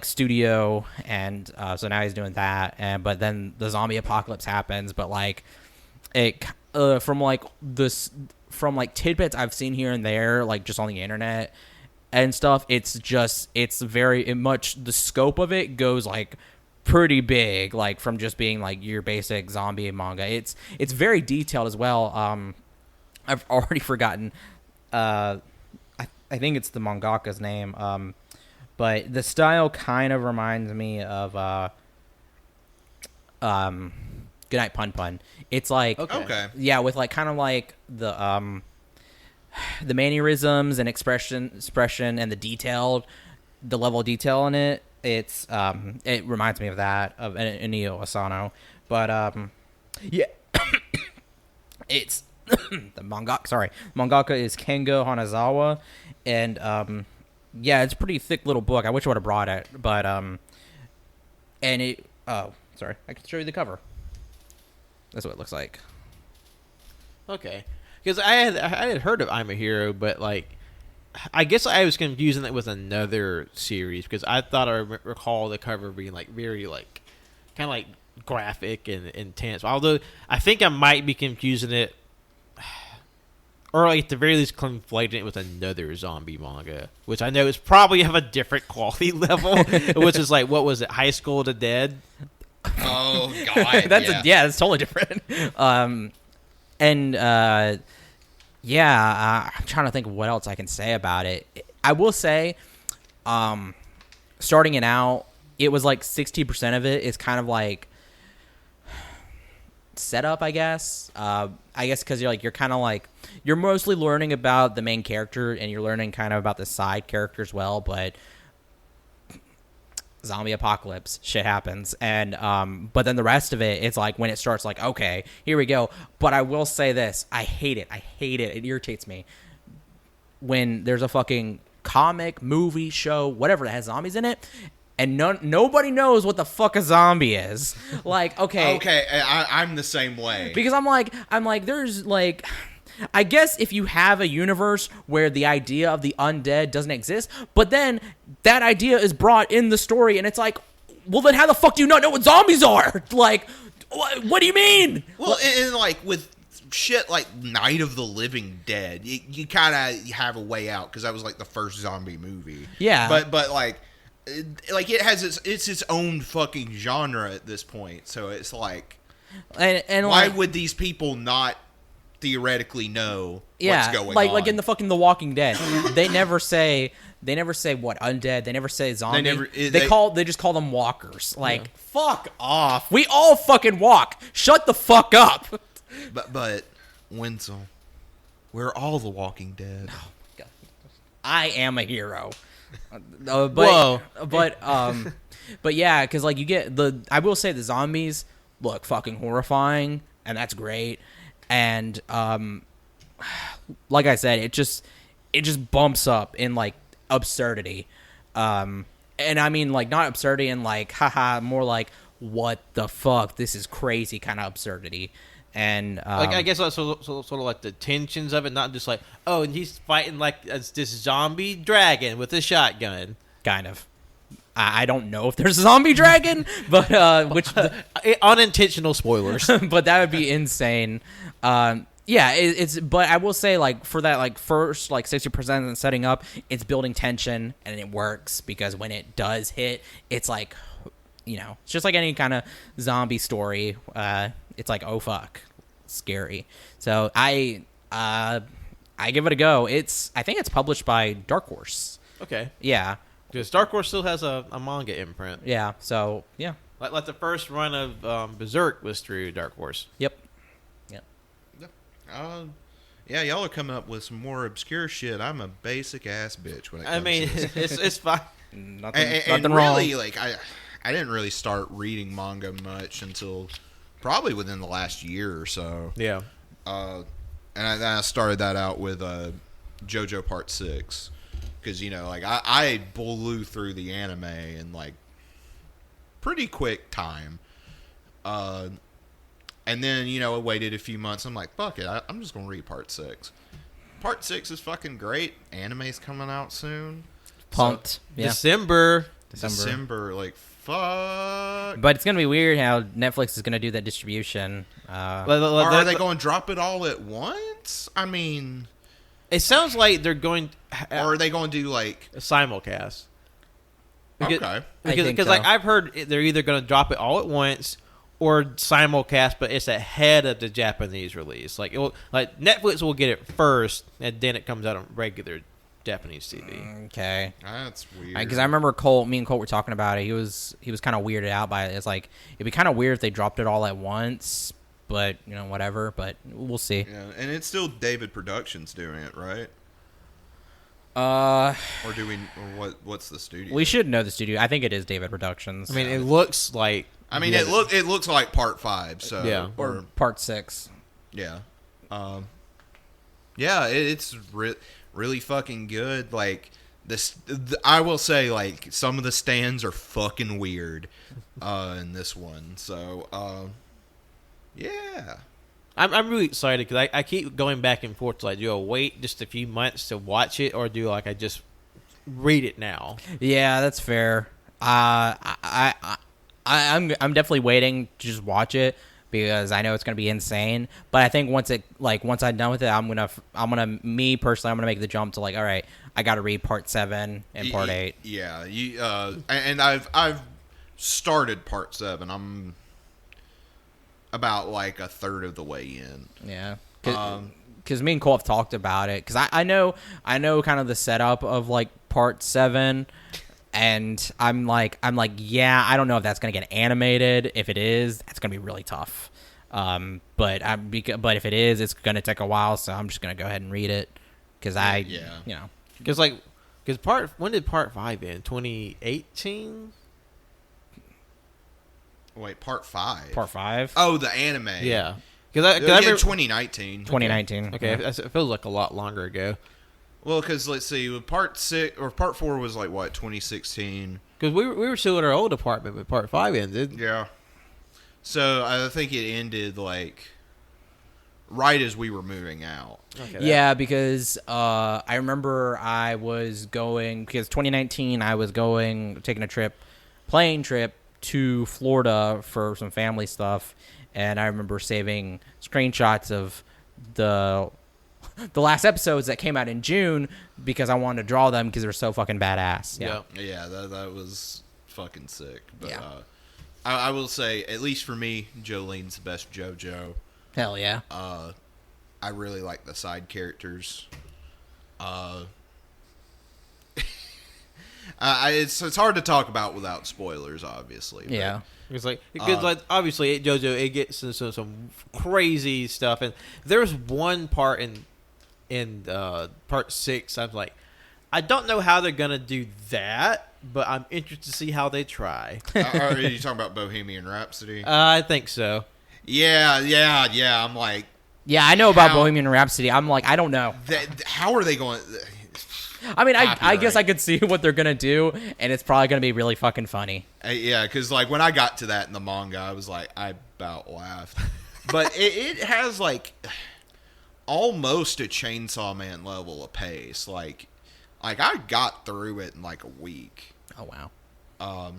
studio, and so now he's doing that. And but then the zombie apocalypse happens, but like it from like tidbits I've seen here and there, like just on the internet and stuff, it's very much, the scope of it goes like pretty big, like from just being like your basic zombie manga. It's very detailed as well. I've already forgotten. I think it's the mangaka's name. But the style kind of reminds me of Goodnight Pun Pun. It's like Okay. Yeah, with like kind of like the mannerisms and expression and the level of detail in it. It reminds me of that, of Inio Asano. But yeah, it's the mangaka is Kengo Hanazawa, and yeah, it's a pretty thick little book. I wish I would have brought it, but and it sorry, I can show you the cover. That's what it looks like. Okay, because I had heard of I'm a Hero, but like, I guess I was confusing it with another series, because I thought I recall the cover being like very like kind of like graphic and intense. Although I think I might be confusing it, or like at the very least conflating it with another zombie manga, which I know is probably of a different quality level, which is like, what was it, High School of the Dead? Oh God, that's totally different. I'm trying to think of what else I can say about it. I will say, starting it out, it was like 60% of it is kind of like setup, I guess. Because you're mostly learning about the main character, and you're learning kind of about the side character as well, but zombie apocalypse shit happens, and but then the rest of it, it's like when it starts, like, okay, here we go. But I will say this, I hate it, it irritates me when there's a fucking comic, movie, show, whatever that has zombies in it, and nobody knows what the fuck a zombie is. Like, okay, I'm the same way, because I'm like there's like, I guess if you have a universe where the idea of the undead doesn't exist, but then that idea is brought in the story, and it's like, well, then how the fuck do you not know what zombies are? Like, what do you mean? Well, and like with shit like Night of the Living Dead, you kind of have a way out, because that was like the first zombie movie. Yeah. But like it has its own fucking genre at this point, so it's like, and why like, would these people not theoretically know what's going on? Like in the fucking The Walking Dead, they never say what undead. They never say zombie. They just call them walkers. Like, fuck off. We all fucking walk. Shut the fuck up. But Wenzel, we're all the Walking Dead. Oh, God. I am a hero. Whoa. But yeah, because like you get I will say the zombies look fucking horrifying, and that's great. And like I said, it just bumps up in like absurdity, and I mean like not absurdity and like haha, more like what the fuck, this is crazy kind of absurdity. And like, I guess that's sort of like the tensions of it, not just like, oh, and he's fighting like this zombie dragon with a shotgun. Kind of. I don't know if there's a zombie dragon, but unintentional spoilers. But that would be insane. Yeah, it's. But I will say, like, for that, like, first like 60% of setting up, it's building tension, and it works, because when it does hit, it's like, you know, it's just like any kind of zombie story. It's like, oh fuck, scary. So I give it a go. I think it's published by Dark Horse. Okay. Yeah. Because Dark Horse still has a manga imprint. Yeah. So yeah, Like the first run of Berserk was through Dark Horse. Yep. Yeah, y'all are coming up with some more obscure shit. I'm a basic ass bitch when it comes I mean, to this. it's fine. Nothing wrong. Really, like I didn't really start reading manga much until probably within the last year or so. Yeah. And I started that out with JoJo Part 6 because like I blew through the anime in like pretty quick time. And then, I waited a few months. I'm like, fuck it. I'm just going to read Part 6. Part 6 is fucking great. Anime's coming out soon. Pumped. So, yeah. December. Like, fuck. But it's going to be weird how Netflix is going to do that distribution. Are they going to drop it all at once? I mean... It sounds like they're going... Or are they going to do, like... a simulcast? Okay. Because like, I've heard they're either going to drop it all at once... or simulcast, but it's ahead of the Japanese release. Like Netflix will get it first, and then it comes out on regular Japanese TV. Okay, that's weird. Because I remember me and Colt were talking about it. He was kind of weirded out by it. It's like it'd be kind of weird if they dropped it all at once, but whatever. But we'll see. Yeah, and it's still David Productions doing it, right? Or do we? Or what's the studio? We should know the studio. I think it is David Productions. I mean, it looks like. I mean, it looks like Part 5. So yeah, or Part 6. Yeah, yeah, it's really fucking good. Like I will say, like some of the stands are fucking weird in this one. So yeah. I'm really excited because I keep going back and forth to like, do I wait just a few months to watch it or do I just read it now? Yeah, that's fair. I'm definitely waiting to just watch it because I know it's gonna be insane. But I think once I'm done with it, I'm gonna me personally I'm gonna make the jump to like, all right, I gotta read Part 7 and Part 8. Yeah, and I've started Part 7. I'm about like a third of the way in. Yeah. Because me and Cole have talked about it. Because I know kind of the setup of like Part 7, and I'm like, yeah, I don't know if that's gonna get animated. If it is, that's gonna be really tough. But if it is, it's gonna take a while. So I'm just gonna go ahead and read it because when did Part 5 end? 2018. Wait, Part 5? Part 5? Oh, the anime. Yeah. Because I remember 2019. 2019. Okay, it feels like a lot longer ago. Well, because let's see, Part 6 or Part 4 was like what, 2016? Because we were still at our old apartment when Part 5 ended. Yeah. So I think it ended like right as we were moving out. Okay, yeah, because I remember I was going because 2019 I was taking a plane trip to Florida for some family stuff, and I remember saving screenshots of the last episodes that came out in June because I wanted to draw them because they're so fucking badass. Yeah, that was fucking sick. But yeah. I will say, at least for me, Jolene's the best JoJo. Hell yeah. I really like the side characters. It's hard to talk about without spoilers, obviously. Yeah. Because obviously JoJo, it gets into some crazy stuff, and there's one part in Part 6. I'm like, I don't know how they're gonna do that, but I'm interested to see how they try. Are you talking about Bohemian Rhapsody? I think so. Yeah. I'm like, yeah, I know about Bohemian Rhapsody. I'm like, I don't know. How are they going? I mean, I guess I could see what they're going to do, and it's probably going to be really fucking funny. Yeah, because like when I got to that in the manga, I was like, I about laughed. But it has like almost a Chainsaw Man level of pace. Like I got through it in like a week. Oh, wow.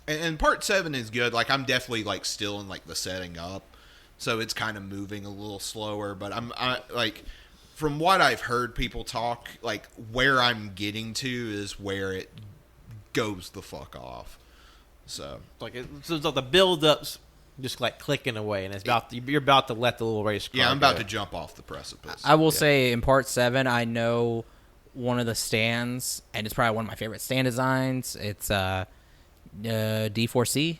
And Part 7 is good. Like I'm definitely like still in like the setting up. So it's kind of moving a little slower, but I like... From what I've heard people talk, like where I'm getting to is where it goes the fuck off. So the build-up's just like clicking away, and you're about to let the little race car I'm about go. to jump off the precipice. I will say in Part 7, I know one of the stands, and it's probably one of my favorite stand designs. It's D4C.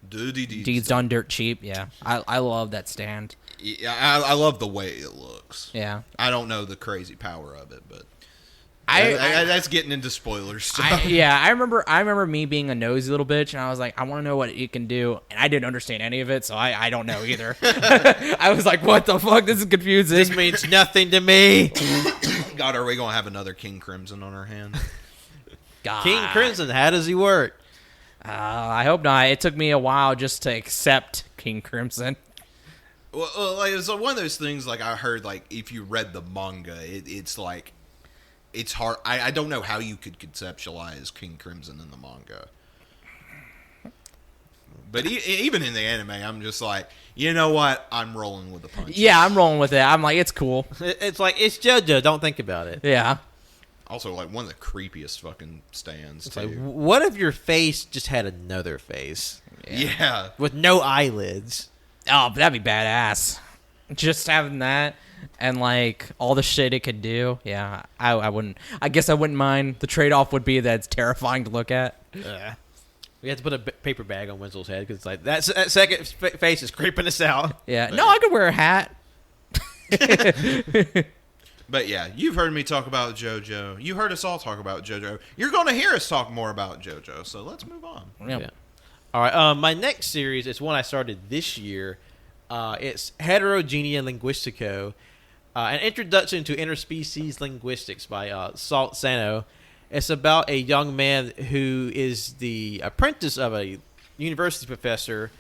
Dude, Deeds Done Dirt Cheap. Yeah, I love that stand. Yeah, I love the way it looks. Yeah. I don't know the crazy power of it, but I that's getting into spoilers stuff. I remember me being a nosy little bitch, and I was like, I want to know what it can do, and I didn't understand any of it, so I don't know either. I was like, what the fuck? This is confusing. This means nothing to me. God, are we gonna have another King Crimson on our hands? God. King Crimson, how does he work? I hope not. It took me a while just to accept King Crimson. Well, like, it's one of those things. Like I heard, like if you read the manga, it's like it's hard. I don't know how you could conceptualize King Crimson in the manga. But even in the anime, I'm just like, you know what? I'm rolling with the punches. Yeah, I'm rolling with it. I'm like, it's cool. It's like, it's JoJo. Don't think about it. Yeah. Also, like one of the creepiest fucking stands It's too. like, what if your face just had another face Yeah. with no eyelids? Oh, but that'd be badass. Just having that and like all the shit it could do. Yeah, I wouldn't. I guess I wouldn't mind. The trade-off would be that it's terrifying to look at. We had to put a paper bag on Winslow's head because like that second face is creeping us out. Yeah. No, I could wear a hat. But yeah, you've heard me talk about JoJo. You heard us all talk about JoJo. You're going to hear us talk more about JoJo. So let's move on. Yeah. All right. My next series is one I started this year. It's Heterogenea Linguistico, an introduction to interspecies linguistics by Salt Sano. It's about a young man who is the apprentice of a university professor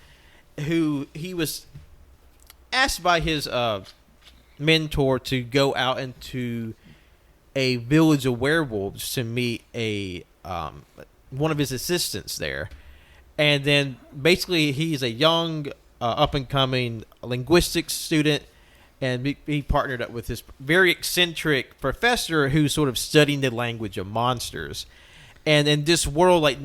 who he was asked by his mentor to go out into a village of werewolves to meet a one of his assistants there. And then basically he's a young up-and-coming linguistics student, and he partnered up with this very eccentric professor who's sort of studying the language of monsters. And in this world, like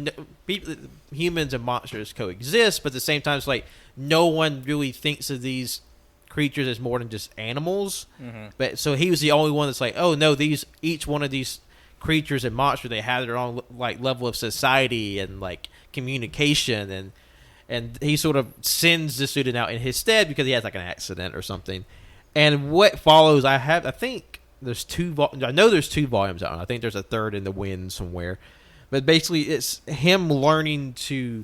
humans and monsters coexist, but at the same time, it's like no one really thinks of these creatures as more than just animals. Mm-hmm. But so he was the only one that's like, oh no, each one of these creatures and monsters, they have their own like level of society and like communication, and he sort of sends the student out in his stead because he has like an accident or something. And what follows, I think there's I know there's 2 volumes out. I think there's a third in the wind somewhere. But basically, it's him learning to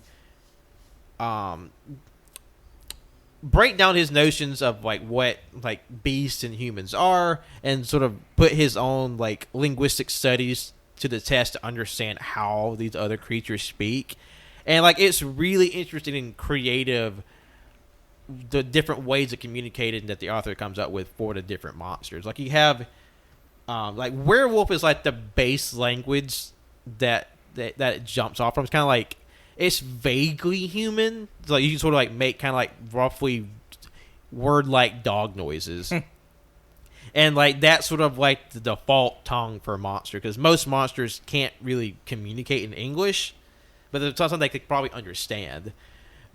break down his notions of like what like beasts and humans are, and sort of put his own like linguistic studies to the test to understand how these other creatures speak. And like it's really interesting and creative, the different ways of communicating that the author comes up with for the different monsters. Like you have like werewolf is like the base language that it jumps off from. It's kind of like it's vaguely human. It's like you can sort of like make kind of like roughly word like dog noises. And like that's sort of like the default tongue for a monster, because most monsters can't really communicate in English, but it's something they could probably understand.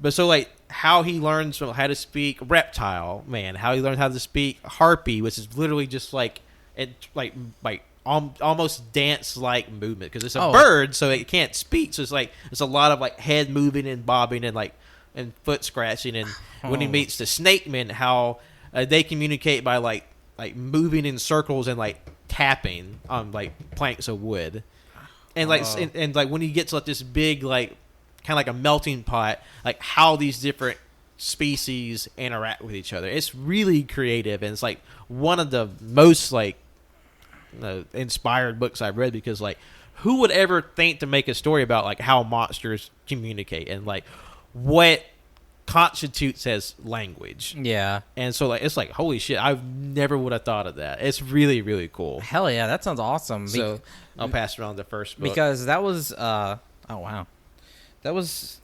But so like how he learns how to speak reptile, man, how he learned how to speak harpy, which is literally just like almost dance like movement, because it's a bird, so it can't speak. So it's a lot of like head moving and bobbing and like and foot scratching. And when he meets the snake men, how they communicate by like moving in circles and like tapping on like planks of wood. And like and like when he gets like this big like kind of like a melting pot, like how these different species interact with each other. It's really creative, and it's like one of the most like inspired books I've read, because like who would ever think to make a story about like how monsters communicate and like what constitutes as language. Yeah. And so like it's like holy shit, I never would have thought of that. It's really, really cool. Hell yeah, that sounds awesome. So I'll pass around the first book. Because that was oh wow. That was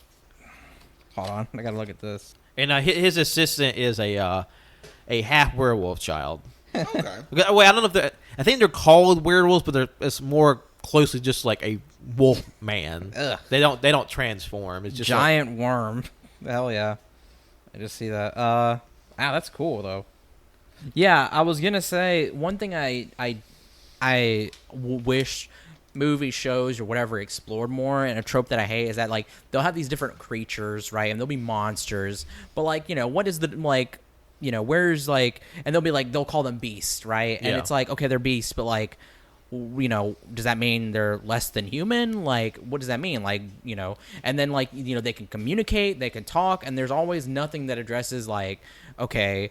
hold on, I gotta look at this. And his assistant is a half werewolf child. Okay. Wait, I don't know if they're, I think they're called werewolves, but it's more closely just like a wolf man. Ugh. They don't transform. It's just giant worm. Hell yeah. I just see that. Wow, that's cool though. Yeah, I was gonna say one thing I wish movies, shows, or whatever explored more. And a trope that I hate is that like they'll have these different creatures, right? And they'll be monsters, but like what is the like where's like, and they'll be like they'll call them beasts, right? And it's like, okay, they're beasts, but like does that mean they're less than human? Like, what does that mean? Like, and then like, they can communicate, they can talk, and there's always nothing that addresses like, okay,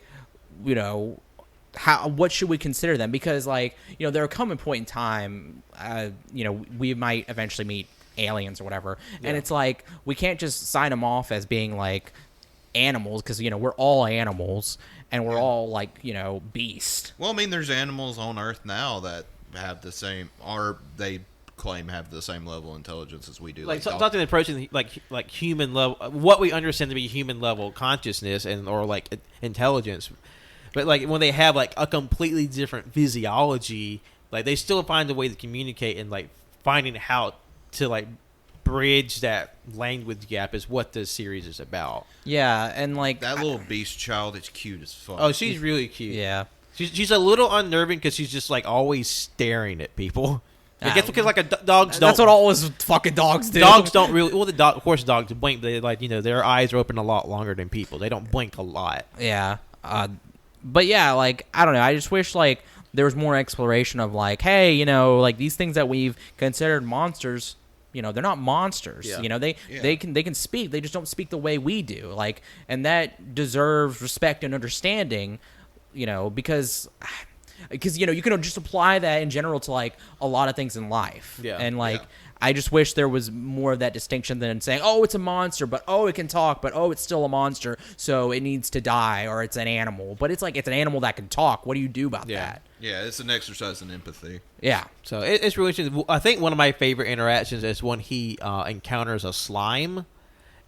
what should we consider them? Because like, there will come a point in time, we might eventually meet aliens or whatever, and it's like we can't just sign them off as being like animals, because we're all animals and we're all like beast. Well, I mean, there's animals on Earth now that have the same, or they claim have the same level of intelligence as we do. Like something approaching like human level, what we understand to be human level consciousness or like intelligence. But like when they have like a completely different physiology, like they still find a way to communicate, and like finding how to like bridge that language gap is what this series is about. Yeah, and like that little beast child is cute as fuck. Oh, she's really cute. Yeah. She's a little unnerving because she's just like always staring at people. I guess because like dogs don't. That's what all those fucking dogs do. Dogs don't really. Well, of course, dogs blink. They like their eyes are open a lot longer than people. They don't blink a lot. Yeah. But yeah, like I don't know. I just wish like there was more exploration of like, hey, like these things that we've considered monsters. They're not monsters. Yeah. They can speak. They just don't speak the way we do. Like, and that deserves respect and understanding. Because you can just apply that in general to like a lot of things in life. Yeah. And like I just wish there was more of that distinction than saying, oh, it's a monster, but oh, it can talk, but oh, it's still a monster, so it needs to die, or it's an animal. But it's like it's an animal that can talk. What do you do about that? Yeah, it's an exercise in empathy. Yeah. So it's really interesting. I think one of my favorite interactions is when he encounters a slime.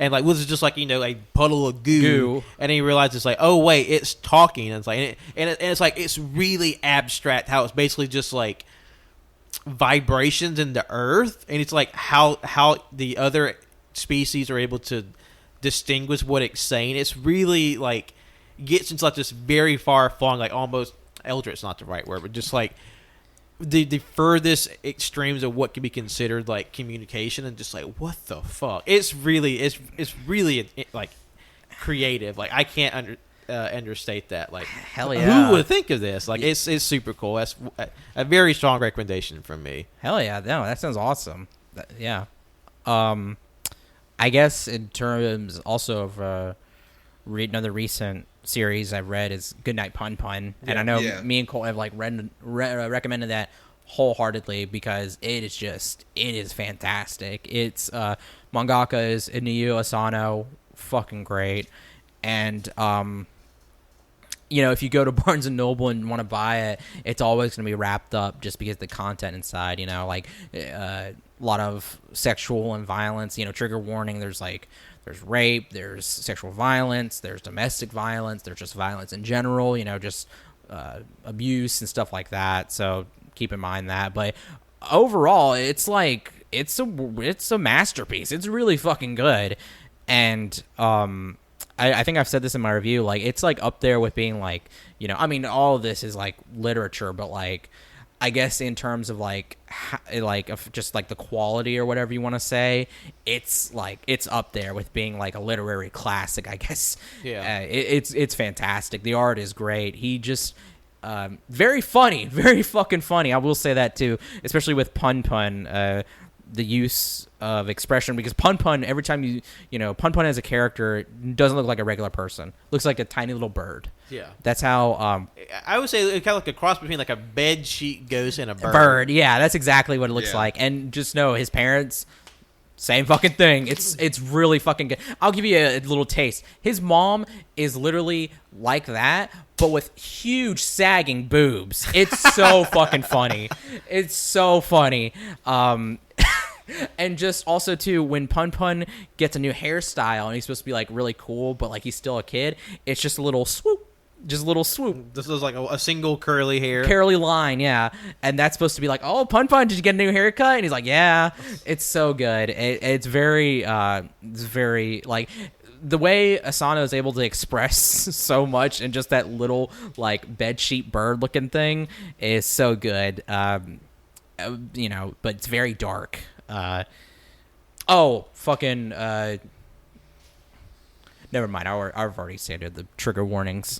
And like was just like a puddle of goo, and then he realizes like, oh wait, it's talking, and it's like and it's like it's really abstract how it's basically just like vibrations in the earth, and it's like how the other species are able to distinguish what it's saying. It's really like gets into like this very far flung, like almost eldritch, not the right word, but just like the furthest extremes of what can be considered like communication, and just like what the fuck. It's really like creative. Like I can't understate that. Like hell yeah, who would think of this? Like it's super cool. That's a very strong recommendation from me. Hell yeah, no, that sounds awesome. Yeah. I guess in terms also of another recent series I've read is Goodnight Pun Pun, and I know me and Cole have like recommended that wholeheartedly because it is fantastic. It's mangaka is Inio Asano, fucking great, and if you go to Barnes and Noble and want to buy it, it's always going to be wrapped up just because the content inside, like a lot of sexual and violence, trigger warning. There's rape, there's sexual violence, there's domestic violence, there's just violence in general, just abuse and stuff like that. So keep in mind that. But overall, it's like it's a masterpiece. It's really fucking good. And I think I've said this in my review, like it's like up there with being like, I mean, all of this is like literature, but like I guess in terms of like just like the quality or whatever you want to say, it's like it's up there with being like a literary classic, I guess. Yeah. It's fantastic. The art is great. He just very funny, very fucking funny. I will say that too, especially with Pun Pun. The use of expression, because Pun Pun, every time Pun Pun as a character doesn't look like a regular person. Looks like a tiny little bird. Yeah. That's how I would say it's kind of like a cross between like a bed sheet ghost and a bird. Bird, yeah, that's exactly what it looks like. And just know his parents, same fucking thing. It's really fucking good. I'll give you a little taste. His mom is literally like that, but with huge sagging boobs. It's so fucking funny. It's so funny. And just also too, when Pun Pun gets a new hairstyle and he's supposed to be like really cool, but like he's still a kid, it's just a little swoop. Just a little swoop. This is like a single curly hair. Curly line, yeah. And that's supposed to be like, oh, Pun Pun, did you get a new haircut? And he's like, yeah. It's so good. It's very like the way Asano is able to express so much in just that little like bedsheet bird looking thing is so good. but it's very dark. Oh, fucking. Never mind. I've already stated the trigger warnings.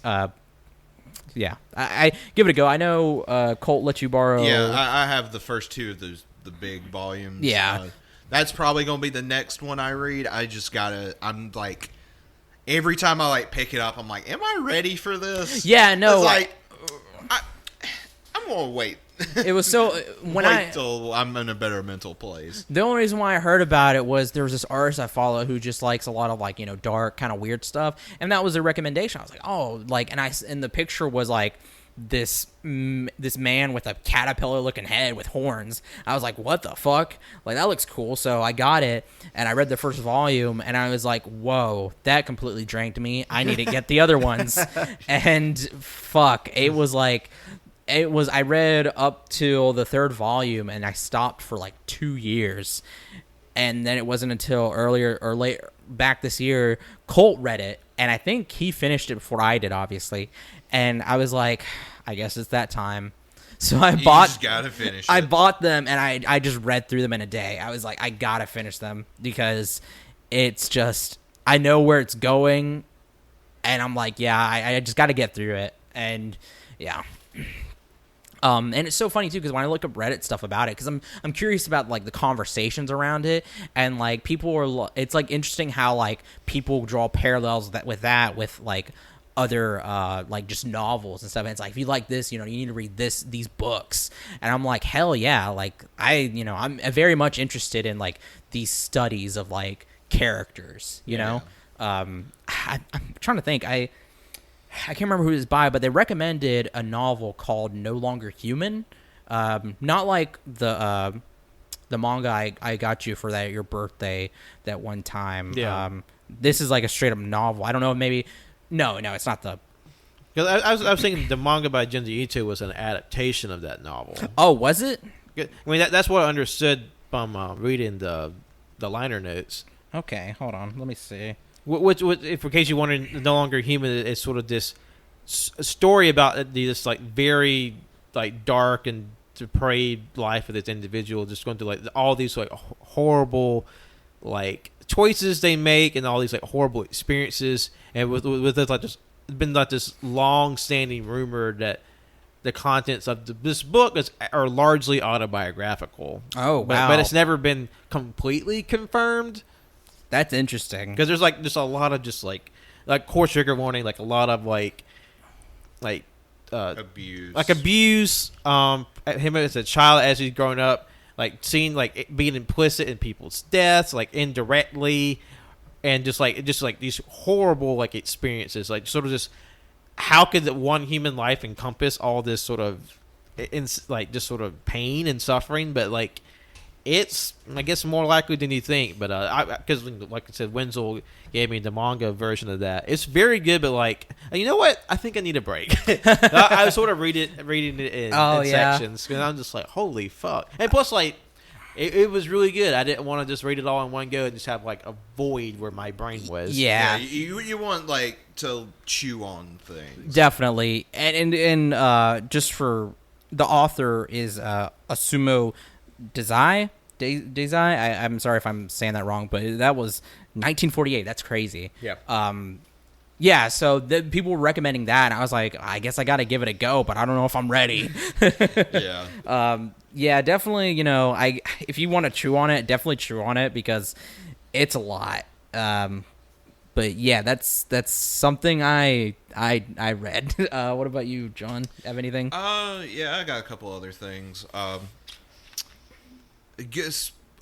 Yeah, I give it a go. I know Colt let you borrow. Yeah, I have the first two of those, the big volumes. Yeah. That's probably gonna be the next one I read. I just gotta. I'm like, every time I like pick it up, I'm like, am I ready for this? Yeah, no. It's like, I'm gonna wait. It was so when wait till I'm in a better mental place. The only reason why I heard about it was there was this artist I follow who just likes a lot of like, dark kind of weird stuff, and that was a recommendation. I was like, oh, like, and the picture was like this man with a caterpillar looking head with horns. I was like, what the fuck? Like, that looks cool. So I got it and I read the first volume and I was like, whoa, that completely drained me. I need to get the other ones. And fuck, it was like. I read up till the third volume and I stopped for like 2 years. And then it wasn't until earlier or later back this year, Colt read it. And I think he finished it before I did, obviously. And I was like, I guess it's that time. So I just gotta finish it. I bought them and I just read through them in a day. I was like, I gotta finish them because it's just, I know where it's going. And I'm like, yeah, I just gotta get through it. And yeah. And it's so funny too because when I look up Reddit stuff about it, because I'm curious about like the conversations around it, and like people are, it's like interesting how like people draw parallels with like other like just novels and stuff. And it's like, if you like this, you need to read these books. And I'm like, hell yeah, like I'm very much interested in like these studies of like characters. I'm trying to think. I can't remember who it was by, but they recommended a novel called No Longer Human. Not like the manga I got you for your birthday that one time. Yeah. This is like a straight up novel. I don't know, maybe. No, it's not the. Because I was thinking the manga by Junji Ito was an adaptation of that novel. Oh, was it? I mean, that's what I understood from reading the liner notes. Okay, hold on. Let me see. Which, if in case you wondering, No Longer Human is sort of this story about this like very like dark and depraved life of this individual, just going through like all these like horrible like choices they make and all these like horrible experiences, and with this like just been like this long standing rumor that the contents of this book are largely autobiographical. Oh wow! But it's never been completely confirmed. That's interesting because there's like just a lot of just like core trigger warning, like a lot of like abuse. Him as a child as he's growing up, like seeing like it being implicit in people's deaths, like indirectly, and just like these horrible like experiences, like sort of just how could one human life encompass all this sort of like just sort of pain and suffering, but like. It's, I guess, more likely than you think, but because like I said, Wenzel gave me the manga version of that. It's very good, but like, you know what? I think I need a break. I was sort of reading it in sections, because I'm just like, holy fuck! And plus, like, it was really good. I didn't want to just read it all in one go and just have like a void where my brain was. Yeah, you want like to chew on things, definitely, and just for the author is Asumo Dazai. I'm sorry if I'm saying that wrong, but that was 1948. That's crazy. Yeah. Yeah. So people were recommending that, and I was like, I guess I got to give it a go, but I don't know if I'm ready. Yeah. Yeah. Definitely. If you want to chew on it, definitely chew on it because it's a lot. But yeah, that's something I read. What about you, John? Have anything? Yeah, I got a couple other things.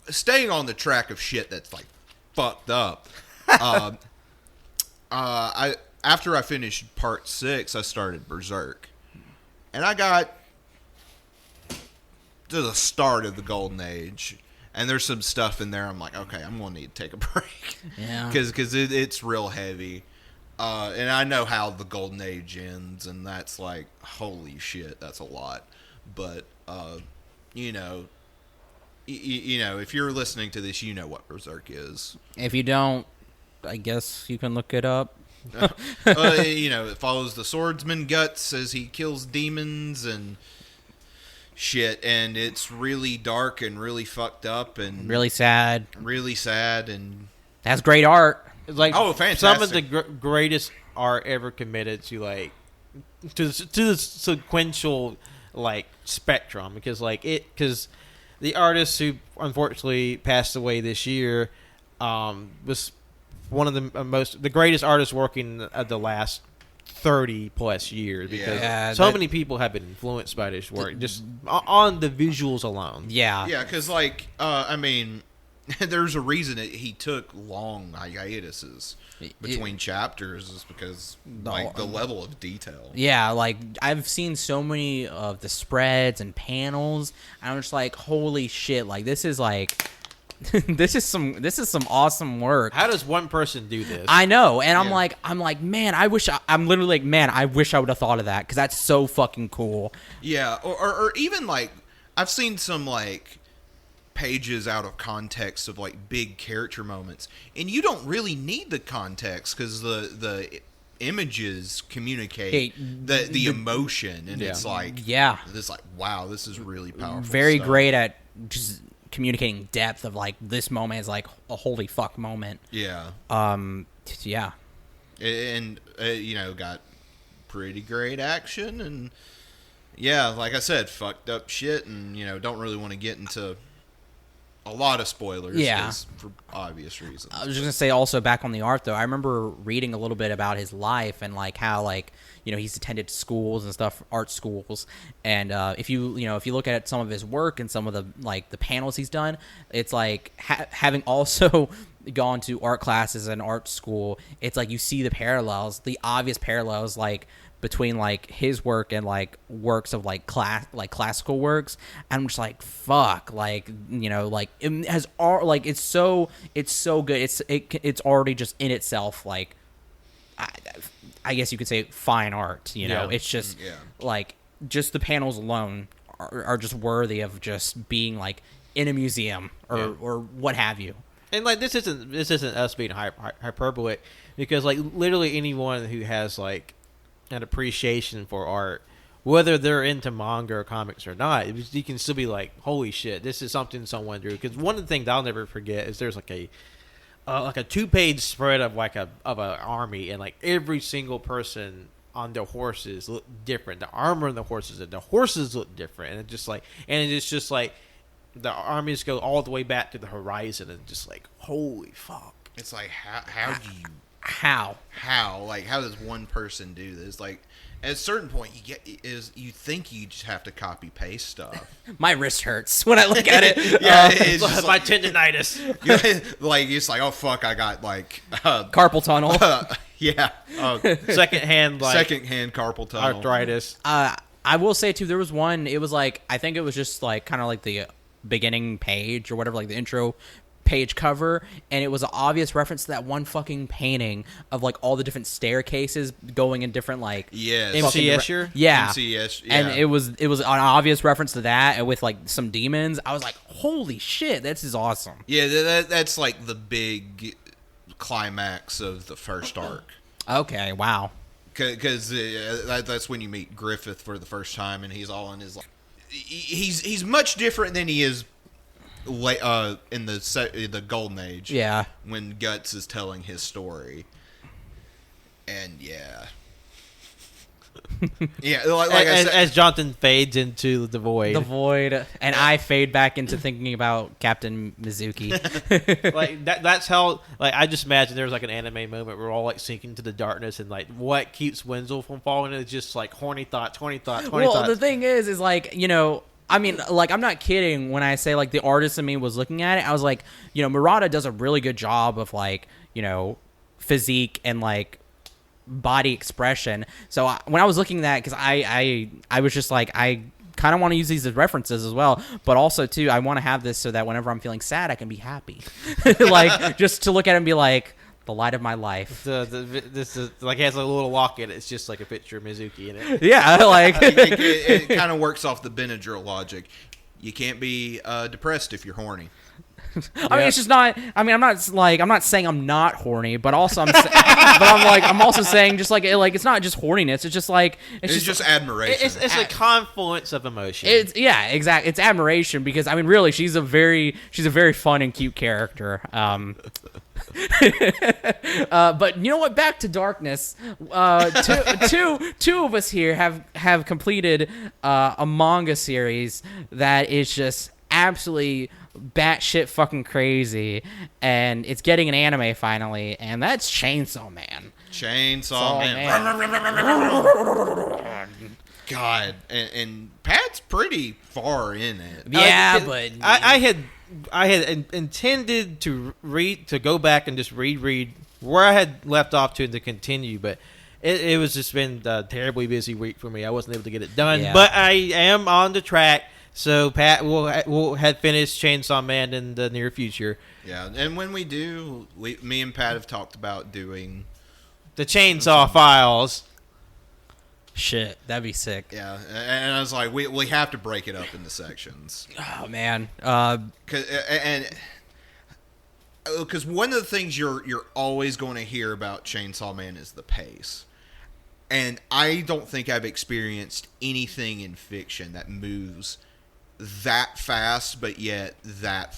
Staying on the track of shit that's like fucked up. After I finished part 6, I started Berserk, and I got to the start of the Golden Age, and there's some stuff in there. I'm like, okay, I'm gonna need to take a break. Yeah, because it's real heavy, and I know how the Golden Age ends, and that's like, holy shit, that's a lot. But if you're listening to this, you know what Berserk is. If you don't, I guess you can look it up. It follows the swordsman Guts as he kills demons and shit, and it's really dark and really fucked up and Really sad. and That's great art. It's like fantastic. some of the greatest art ever committed to to the sequential spectrum, because the artist who unfortunately passed away this year was one of the greatest artists working of the last 30 plus years, because many people have been influenced by this work just on the visuals alone. Yeah, because I mean, there's a reason he took long hiatuses between chapters, is because the level of detail. Yeah, I've seen so many of the spreads and panels, and I'm just like, holy shit! This is this is some awesome work. How does one person do this? I know, and I'm like, man, I'm literally like, man, I wish I would have thought of that, because that's so fucking cool. Yeah, or even I've seen some pages out of context of big character moments, and you don't really need the context because the images communicate the emotion, and it's wow, this is really powerful. Very stuff. great at just communicating depth of this moment is a holy fuck moment. Yeah. Yeah. And got pretty great action, and like I said, fucked up shit, and don't really want to get into a lot of spoilers, for obvious reasons. I was just gonna say, also back on the art though, I remember reading a little bit about his life and how he's attended schools and stuff, art schools, and if you look at some of his work and some of the the panels he's done, it's having also gone to art classes and art school, it's you see the obvious parallels between his work and works of classical works, and I'm just like, fuck, it has art, it's so good, it's already just in itself I guess you could say fine art, it's just just the panels alone are just worthy of just being in a museum or what have you. And this isn't us being hyperbolic, because literally anyone who has an appreciation for art, whether they're into manga or comics or not, you can still be holy shit, this is something someone drew. Because one of the things I'll never forget is there's a 2-page spread of of an army, and every single person on their horses look different. The armor on the horses look different, and it's just the armies go all the way back to the horizon, and just holy fuck. It's how do you how does one person do this? At a certain point, you think you just have to copy paste stuff. My wrist hurts when I look at it. It's just my tendinitis. It's oh fuck, I got carpal tunnel. Secondhand carpal tunnel, arthritis. I will say too, there was one. It was I think it was just kind of the beginning page or whatever, the intro page cover, and it was an obvious reference to that one fucking painting of all the different staircases going in different MC Escher? MC Escher, and it was an obvious reference to that, and with some demons. I was like, holy shit, this is awesome. That's the big climax of the first arc. Okay, wow. Because that's when you meet Griffith for the first time, and he's all in his he's much different than he is in the Golden Age. Yeah. When Guts is telling his story. And as Jonathan fades into the void. And I fade back into thinking about Captain Mizuki. That's how, I just imagine there's an anime moment where we're all sinking to the darkness, and what keeps Wenzel from falling is just horny thoughts. Well, the thing is I mean, I'm not kidding when I say, the artist in me was looking at it. I was Murata does a really good job of, physique and, body expression. So when I was looking at that, because I was just I kind of want to use these as references as well, but also, too, I want to have this so that whenever I'm feeling sad, I can be happy. Just to look at it and be the light of my life. This is it has a little locket. It's just a picture of Mizuki in it. Yeah, it kind of works off the Benadryl logic. You can't be depressed if you're horny. I mean, it's just not. I mean, I'm not saying I'm not horny, but also I'm also saying just like it's not just horniness. It's just like it's just admiration. It's a confluence of emotion. Exactly. It's admiration because I mean, really, she's a very fun and cute character. But you know what? Back to Darkness. Two of us here have completed a manga series that is just absolutely batshit fucking crazy, and it's getting an anime finally, and that's Chainsaw Man. Chainsaw Man. God, and Pat's pretty far in it. Yeah, but I had intended to go back and just read where I had left off to continue, but it was just been a terribly busy week for me. I wasn't able to get it done, but I am on the track. So Pat will have finished Chainsaw Man in the near future. Yeah, and when we do, me and Pat have talked about doing the Chainsaw Files. Shit, that'd be sick. Yeah, and I was like, we have to break it up into sections. Oh man, because one of the things you're always going to hear about Chainsaw Man is the pace, and I don't think I've experienced anything in fiction that moves that fast, but yet that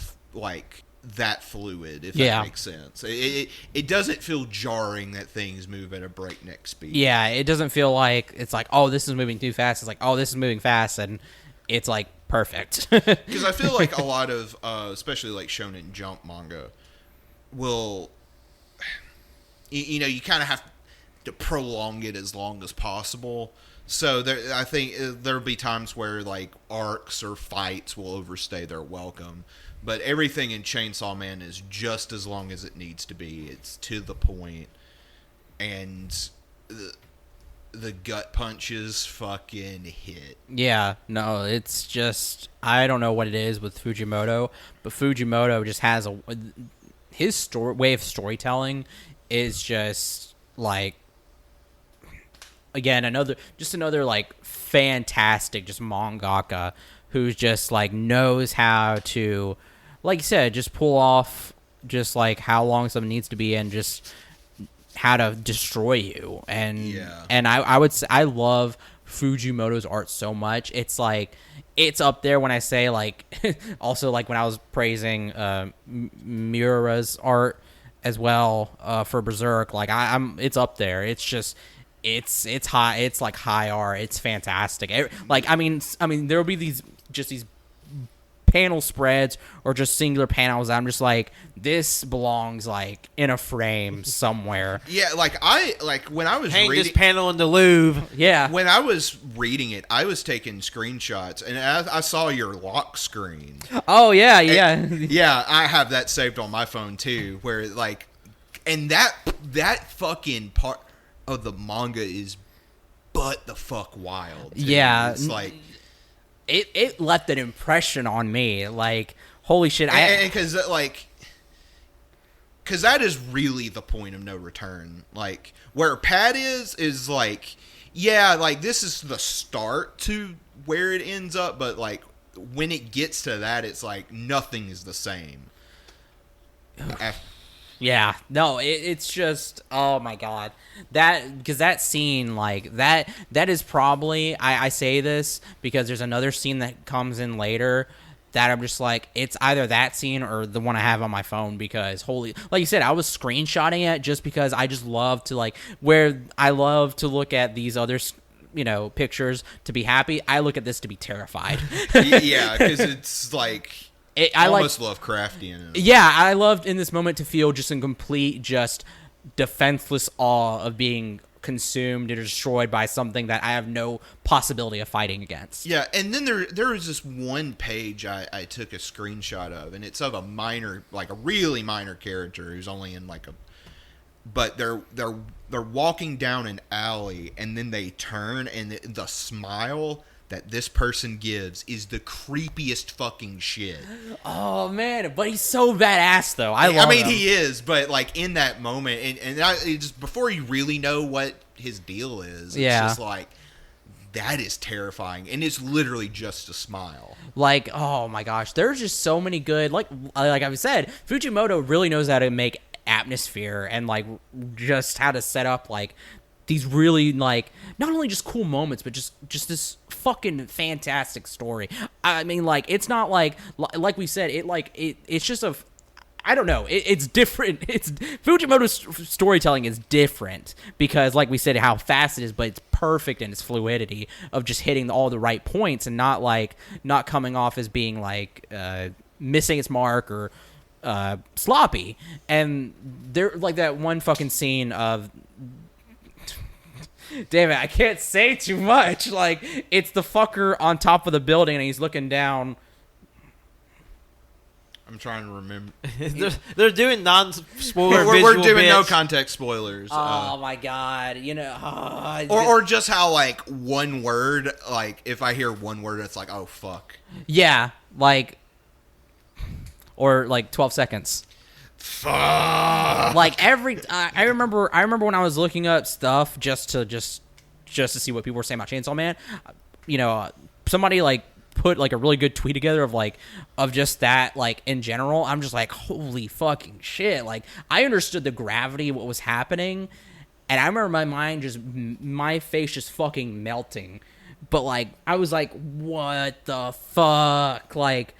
fluid, if that makes sense. It doesn't feel jarring that things move at a breakneck speed. Yeah, it doesn't feel like it's like, oh, this is moving too fast. It's like, oh, this is moving fast, and it's like perfect. Because I feel like a lot of, especially like Shonen Jump manga, will, you kind of have to prolong it as long as possible. So I think there'll be times where like arcs or fights will overstay their welcome, but everything in Chainsaw Man is just as long as it needs to be. It's to the point, and the gut punches fucking hit. Yeah, no, it's just I don't know what it is with Fujimoto, but Fujimoto just has his way of storytelling is just like. Again, another like fantastic just mangaka who's just like knows how to, like you said, just pull off just like how long something needs to be and just how to destroy you. And I would say I love Fujimoto's art so much. It's like it's up there when I say like also like when I was praising Miura's art as well for Berserk. Like it's up there. It's just. It's high. It's like high art. It's fantastic. I mean, there will be these panel spreads or just singular panels. I'm just like, this belongs like in a frame somewhere. Yeah, when I was hang reading this panel in the Louvre. Yeah, when I was reading it, I was taking screenshots, and I saw your lock screen. Oh yeah, yeah, I have that saved on my phone too. Where like, and that fucking part of the manga is but the fuck wild. Too. Yeah, it's like it left an impression on me. Like holy shit, because that is really the point of no return. Like where Pat is like, yeah, like this is the start to where it ends up, but like when it gets to that, it's like nothing is the same. Yeah, no, it's just, oh my god, because that scene, like, that is probably, I say this because there's another scene that comes in later that I'm just like, it's either that scene or the one I have on my phone because, like you said, I was screenshotting it just because I just love to, like, where I love to look at these other, pictures to be happy, I look at this to be terrified. Yeah, because it's like... I almost Lovecraftian. Yeah, I loved in this moment to feel just in complete, just defenseless awe of being consumed or destroyed by something that I have no possibility of fighting against. Yeah, and then there was this one page I took a screenshot of, and it's of a really minor character who's only in like a... But they're walking down an alley, and then they turn, and the smile... that this person gives is the creepiest fucking shit. Oh man, but he's so badass though. I mean, him. He is, but like in that moment, and just before you really know what his deal is, it's just like, that is terrifying, and it's literally just a smile. Like, oh my gosh, there's just so many good, like I've said, Fujimoto really knows how to make atmosphere and like just how to set up like these really like not only just cool moments but just this fucking fantastic story. I mean, like, it's not like we said, it's just a, I don't know, it's different. It's Fujimoto's storytelling is different because, like we said, how fast it is, but it's perfect in its fluidity of just hitting all the right points and not coming off as being like missing its mark or sloppy. And there, like, that one fucking scene of, damn it, I can't say too much. Like, it's the fucker on top of the building and he's looking down. I'm trying to remember. They're doing non-spoiler We're doing bits. no context spoilers. Oh my god, you know, or just how, like, one word, like, if I hear one word, it's like, oh fuck. yeah, like, or like 12 seconds. Fuck. Like I remember when I was looking up stuff just to see what people were saying about Chainsaw Man. You know, somebody like put like a really good tweet together of just that, like, in general. I'm just like, holy fucking shit. Like, I understood the gravity of what was happening, and I remember my face just fucking melting. But like, I was like, what the fuck? Like,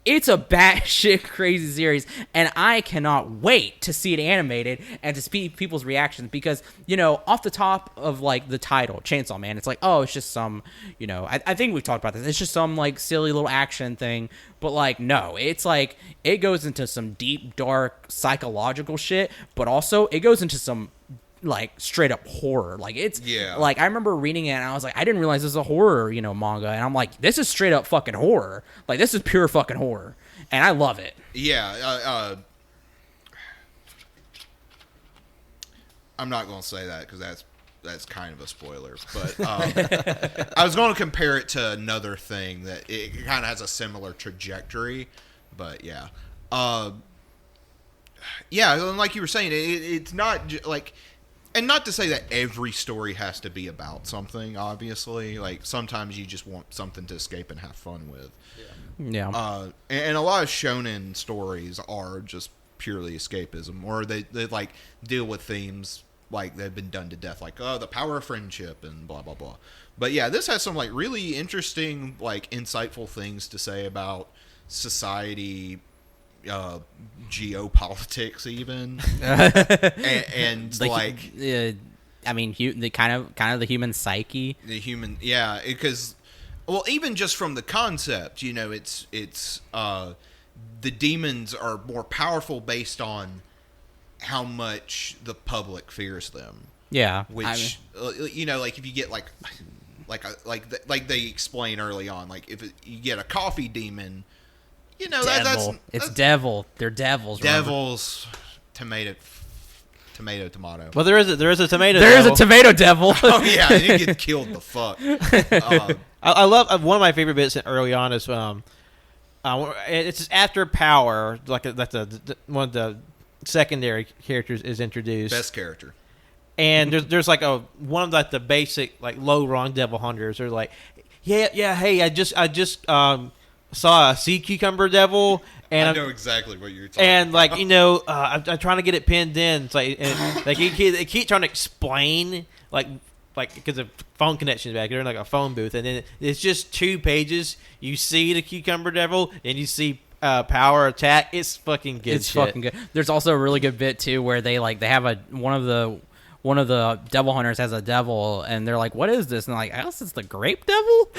it's a batshit crazy series, and I cannot wait to see it animated and to see people's reactions because, you know, off the top of, like, the title, Chainsaw Man, it's like, oh, it's just some, you know, I think we've talked about this, it's just some, like, silly little action thing, but, like, no, it's, like, it goes into some deep, dark, psychological shit, but also it goes into some, like, straight up horror. Like, it's, like, I remember reading it and I was like, I didn't realize this is a horror, you know, manga, and I'm like, this is straight up fucking horror. Like, this is pure fucking horror, and I love it. Yeah, I'm not going to say that because that's kind of a spoiler, but I was going to compare it to another thing that it kind of has a similar trajectory, but yeah. Yeah, like you were saying, it's not like, and not to say that every story has to be about something, obviously. Like, sometimes you just want something to escape and have fun with. Yeah. And a lot of shonen stories are just purely escapism, or they like deal with themes like they've been done to death, like, oh, the power of friendship and blah, blah, blah. But yeah, this has some, like, really interesting, like, insightful things to say about society, geopolitics, even, and like, I mean, the kind of the human psyche, yeah, because, well, even just from the concept, you know, it's the demons are more powerful based on how much the public fears them. Yeah, which you know, like, if you get like they explain early on, like, if you get a coffee demon. You know, that's devil. They're devils. Devils, tomato. Well, there is a tomato. There is a tomato devil. Oh yeah, and you get killed the fuck. I love one of my favorite bits early on is it's just after Power, like the one of the secondary characters is introduced. Best character. And there's like one of, like, the basic, like, low rung devil hunters. They're like, yeah, hey, I just saw a sea cucumber devil, and I know exactly what you're talking and about. like, you know, I'm trying to get it pinned in. It's like, like, they keep trying to explain, like because of phone connections back there, in like a phone booth, and then it's just 2 pages. You see the cucumber devil, and you see power attack. It's fucking good. It's fucking good. There's also a really good bit too where they have one of the devil hunters has a devil, and they're like, what is this? And they're like, I guess it's the grape devil?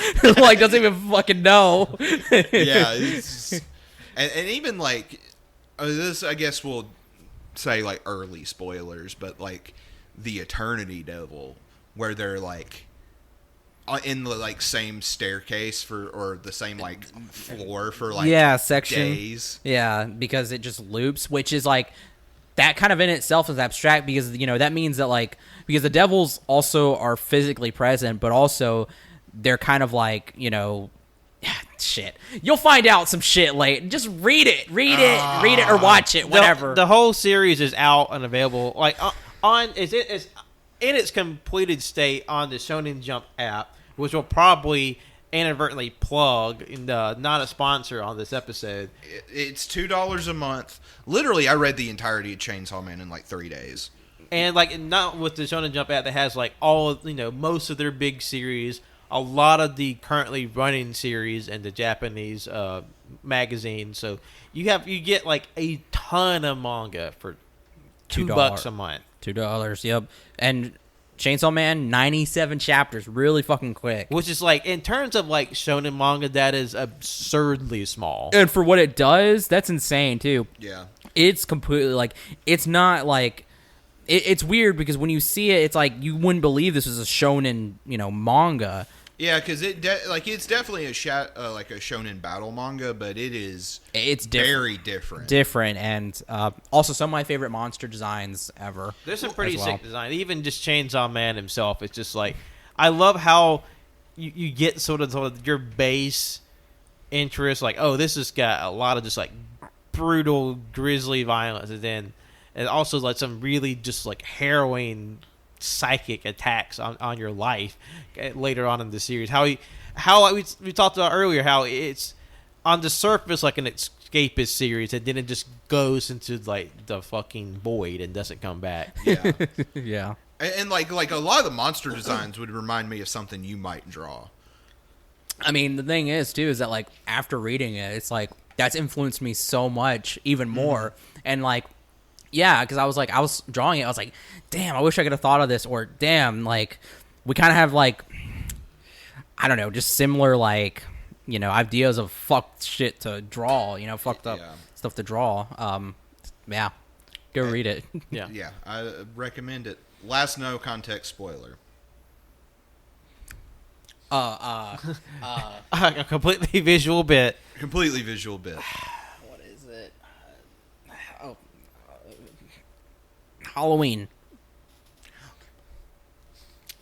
Like, doesn't even fucking know. Yeah, and even, like, this, I guess we'll say, like, early spoilers, but, like, the Eternity Devil, where they're, like, in the, like, same staircase or the same, like, floor for, like, section. days. Yeah, because it just loops, which is, like, that kind of in itself is abstract because, you know, that means that, like, because the devils also are physically present, but also they're kind of like, you know, shit. You'll find out some shit late. Just read it, or watch it, whatever. The whole series is out and available. Like, on it's in its completed state on the Shonen Jump app, which will probably inadvertently plug, not a sponsor on this episode. It's $2 a month. Literally, I read the entirety of Chainsaw Man in like 3 days. And like not with the Shonen Jump app that has like all of, most of their big series, a lot of the currently running series and the Japanese magazine. So you get like a ton of manga for $2 a month. $2, yep. And Chainsaw Man, 97 chapters, really fucking quick. Which is like, in terms of like shonen manga, that is absurdly small. And for what it does, that's insane too. Yeah. It's completely like, it's not like, it's weird because when you see it, it's like you wouldn't believe this is a shonen, manga. Yeah, because it's definitely a shonen battle manga, but it's very different. Different, and also some of my favorite monster designs ever. There's some pretty sick design. Even just Chainsaw Man himself, it's just like, I love how you get sort of your base interest, like, oh, this has got a lot of just like brutal, grisly violence, and then and also like some really just like harrowing psychic attacks on your life later on in the series. How we talked about earlier, how it's on the surface like an escapist series, and then it just goes into like the fucking void and doesn't come back. Yeah. Yeah. And like a lot of the monster designs would remind me of something you might draw. I mean, the thing is too is that like after reading it, it's like that's influenced me so much, even more, and like. Yeah, because I was drawing it. I was like, damn, I wish I could have thought of this. Or damn, like, we kind of have like, I don't know, just similar like, ideas of fucked shit to draw. Fucked up stuff to draw. Yeah, go read it. Yeah, yeah, I recommend it. Last no context spoiler. A completely visual bit. Completely visual bit. What is it? Halloween.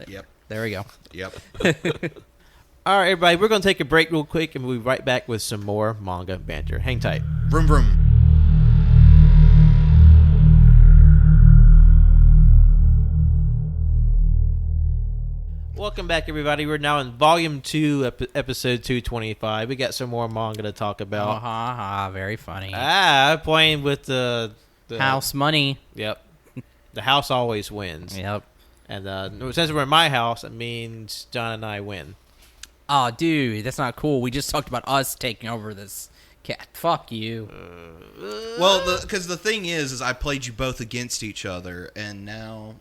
Yep. There we go. Yep. All right, everybody, we're going to take a break real quick, and we'll be right back with some more manga banter. Hang tight. Vroom vroom. Welcome back, everybody. We're now in Volume 2, Episode 225. We got some more manga to talk about. Very funny. Playing with the House money. Yep. The house always wins. Yep. And since we're in my house, it means John and I win. Oh, dude, that's not cool. We just talked about us taking over this cat. Fuck you. Well, because the thing is I played you both against each other, and now,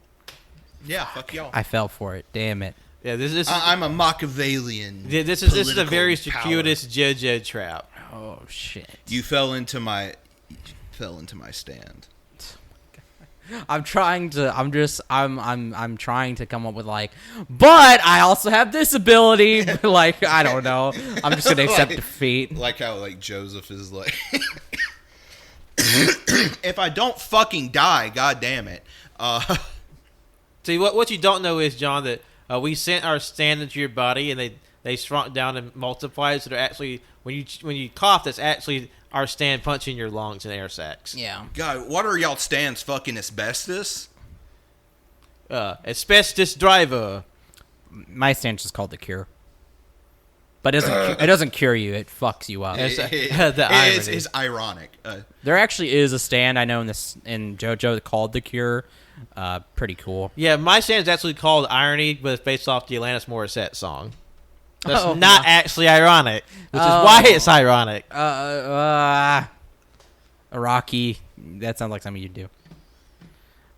yeah, fuck y'all. I fell for it. Damn it. Yeah, this is. I'm a Machiavellian. This is a very circuitous JoJo trap. Oh shit. You fell into my stand. I'm trying to come up with like, but I also have this ability. Like, I don't know. I'm just gonna accept defeat. Like how like Joseph is like, if I don't fucking die, god damn it. See, what you don't know is, John, that we sent our stand into your body, and they shrunk down and multiplied. So they're actually when you cough, that's actually our stand punching your lungs and air sacs. Yeah. God, what are y'all stands fucking asbestos? Asbestos driver. My stance is called the Cure, but it doesn't cure you. It fucks you up. It's ironic. There actually is a stand I know in JoJo called the Cure. Pretty cool. Yeah, my stand is actually called Irony, but it's based off the Alanis Morissette song. That's not actually ironic, which is why it's ironic. Rocky. That sounds like something you'd do.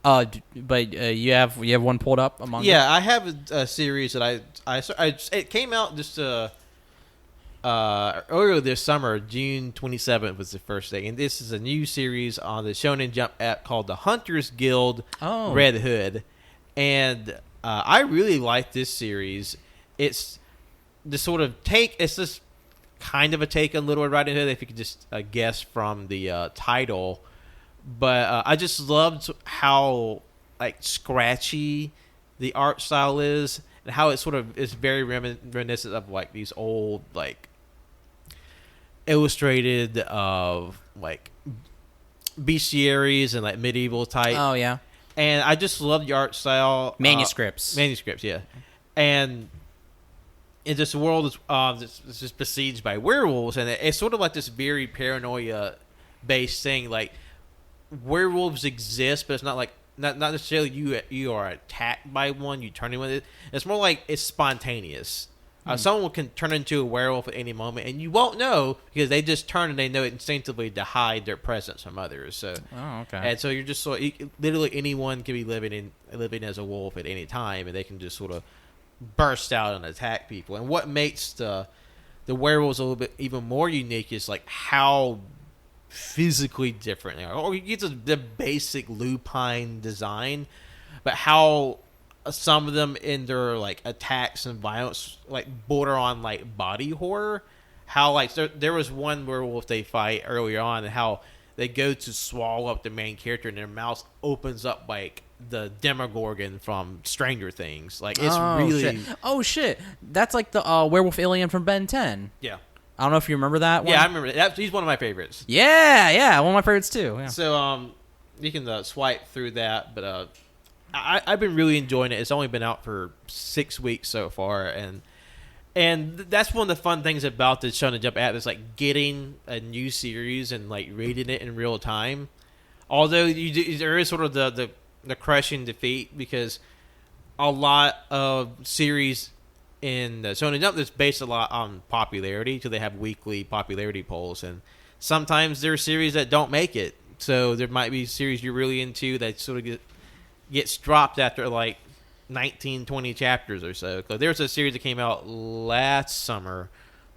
But you have one pulled up among. Yeah, I have a series that it came out just earlier this summer. June 27th was the first day, and this is a new series on the Shonen Jump app called The Hunters Guild Red Hood, and I really like this series. It's the sort of take. It's just kind of a take on Little Red Riding Hood, if you could just guess from the title. But I just loved how like scratchy the art style is, and how it sort of is very reminiscent of like these old like illustrated of like bestiaries and like medieval type. Oh yeah. And I just love the art style. Manuscripts. Yeah. And in this world is just besieged by werewolves, and it's sort of like this very paranoia-based thing. Like, werewolves exist, but it's not like not necessarily you are attacked by one, you turn into one. It's more like it's spontaneous. Someone can turn into a werewolf at any moment, and you won't know because they just turn and they know it instinctively to hide their presence from others. So, okay. And so you're just literally anyone can be living as a wolf at any time, and they can just sort of burst out and attack people. And what makes the werewolves a little bit even more unique is like how physically different they are. Or you get to the basic lupine design, but how some of them in their like attacks and violence like border on like body horror. How like there was one werewolf they fight earlier on, and how they go to swallow up the main character and their mouth opens up like the Demogorgon from Stranger Things. Like it's really shit. That's like the werewolf alien from Ben 10. Yeah. I don't know if you remember that one. Yeah, I remember that. He's one of my favorites. Yeah, one of my favorites too. Yeah. So you can swipe through that, but I've been really enjoying it. It's only been out for 6 weeks so far, and that's one of the fun things about the Shonen Jump app is like getting a new series and like reading it in real time. Although there is sort of the crushing defeat because a lot of series in the Shonen Jump that's based a lot on popularity, so they have weekly popularity polls, and sometimes there are series that don't make it. So there might be series you're really into that sort of gets dropped after like 19, 20 chapters or so. Because there's a series that came out last summer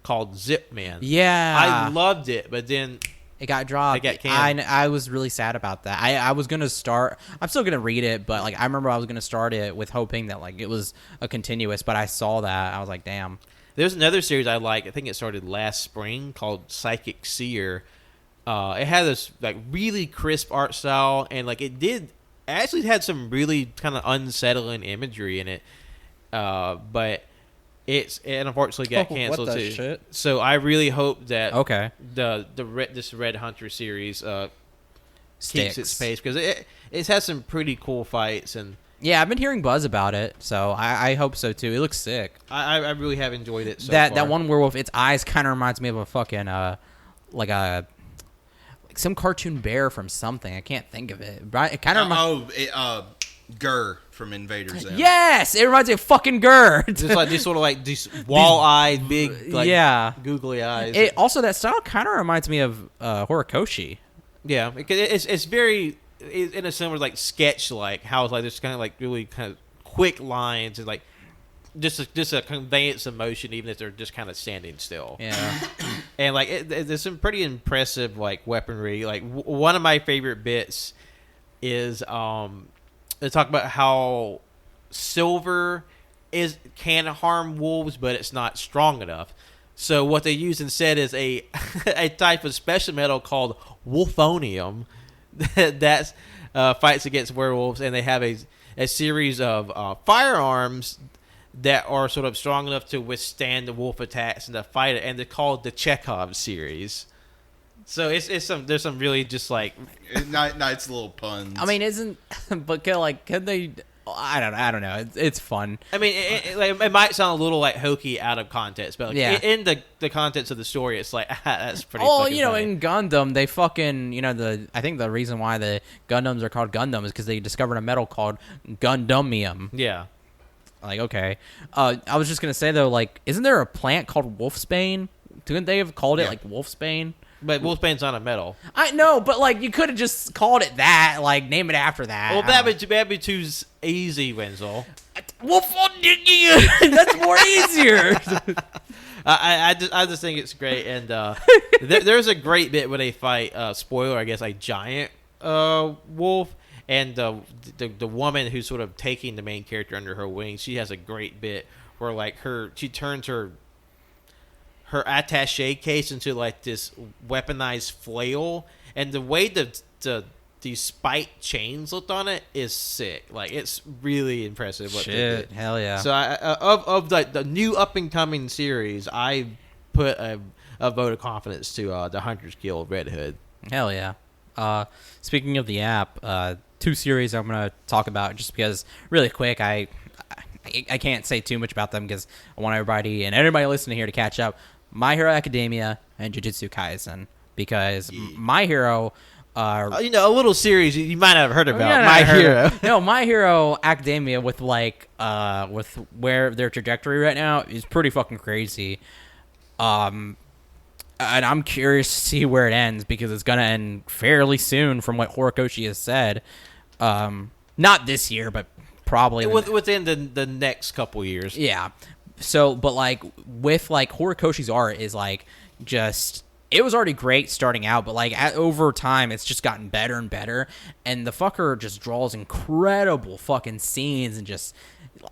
called Zip Man. Yeah, I loved it, but then it got dropped. It got canned. I was really sad about that. I was gonna start. I'm still gonna read it, but like I remember I was gonna start it with hoping that like it was a continuous. But I saw that I was like, damn. There's another series I like. I think it started last spring called Psychic Seer. It had this like really crisp art style, and like it actually had some really kind of unsettling imagery in it. But it unfortunately got canceled what the too. Shit? So I really hope that this Red Hunter series keeps its pace because it has some pretty cool fights. And yeah, I've been hearing buzz about it, so I hope so too. It looks sick. I really have enjoyed it so far. That one werewolf, its eyes kind of reminds me of a fucking like some cartoon bear from something. I can't think of it. Right? It kind of Gurr from Invader Zim. Yes, it reminds me of fucking Gurr. Just like these sort of like these wall-eyed, big, like googly eyes. It also that style kind of reminds me of Horikoshi. Yeah, it's very in a similar like sketch like how it's like there's kind of like really kind of quick lines and like just a conveyance of motion even if they're just kind of standing still. Yeah, and like there's some pretty impressive like weaponry. Like one of my favorite bits is they talk about how silver can harm wolves, but it's not strong enough. So what they use instead is a type of special metal called wolfonium that fights against werewolves, and they have a series of firearms that are sort of strong enough to withstand the wolf attacks and to fight it, and they're called the Chekhov series. So there's some really just like nice little puns. I mean, could they? I don't know. It's fun. I mean, it might sound a little like hokey out of context, but like in the context of the story, it's like that's pretty. Oh, funny. In Gundam, they fucking I think the reason why the Gundams are called Gundam is because they discovered a metal called Gundamium. Yeah. Like, okay. I was just gonna say though, like, isn't there a plant called wolfsbane? Couldn't they have called it like wolfsbane? But wolfsbane's not a metal. I know, but like you could have just called it that, like name it after that. Well, that'd be too easy, Wenzel. That's more easier. I just think it's great, and there's a great bit where they fight. Spoiler, I guess, a giant wolf, and the woman who's sort of taking the main character under her wing. She has a great bit where like she turns her attaché case into like this weaponized flail, and the way these spiked chains looked on it is sick. Like it's really impressive. What Shit, hell yeah. So of the new up and coming series, I put a vote of confidence to the Hunter's Guild Red Hood. Hell yeah. Speaking of the app, two series I'm gonna talk about just because really quick. I can't say too much about them because I want everybody and everybody listening here to catch up. My Hero Academia and Jujutsu Kaisen, because My Hero. A little series you might not have heard about. My Hero. No, My Hero Academia with with where their trajectory right now is pretty fucking crazy. And I'm curious to see where it ends because it's gonna end fairly soon, from what Horikoshi has said. Not this year, but probably within the next couple years. Yeah. So, but with Horikoshi's art is just. It was already great starting out, but over time, it's just gotten better and better. And the fucker just draws incredible fucking scenes and just.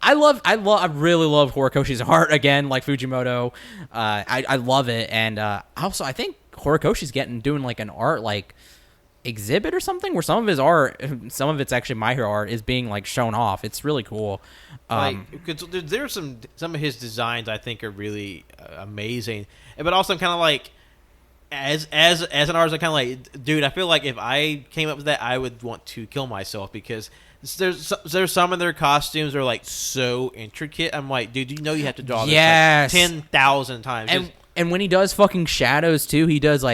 I really love Horikoshi's art again, like Fujimoto. I love it, and also I think Horikoshi's doing an art exhibit or something where some of his art, some of it's actually My Hero art, is being shown off. It's really cool. Because there's some of his designs I think are really amazing, but also I'm kind of as an artist, I'm kind of dude, I feel like if I came up with that, I would want to kill myself because there's some of their costumes that are so intricate. I'm dude, you have to draw this 10,000 times. And when he does fucking shadows too, he does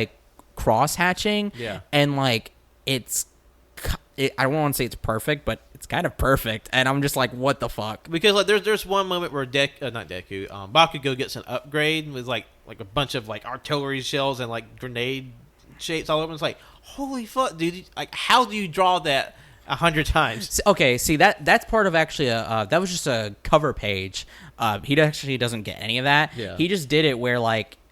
cross hatching. Yeah. And I don't want to say it's perfect, but it's kind of perfect. And I'm just what the fuck? Because there's one moment where Bakugo gets an upgrade with a bunch of artillery shells and grenade shapes all over. It's holy fuck, dude! How do you draw that 100 times? Okay, see that's part of actually that was just a cover page. He actually doesn't get any of that. Yeah. He just did it where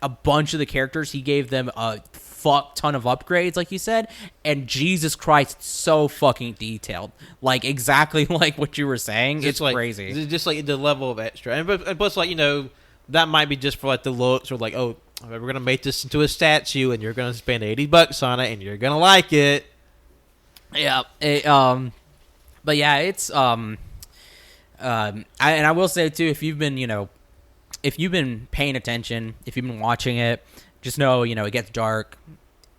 a bunch of the characters, he gave them a fuck ton of upgrades, like you said, and Jesus Christ, it's so fucking detailed, exactly like what you were saying. It's crazy. It's just the level of extra, and plus that might be just for the looks, or oh, we're gonna make this into a statue, and you're gonna spend $80 on it, and you're gonna like it. Yeah. But yeah, it's I will say too, if you've been paying attention, if you've been watching it, just know it gets dark,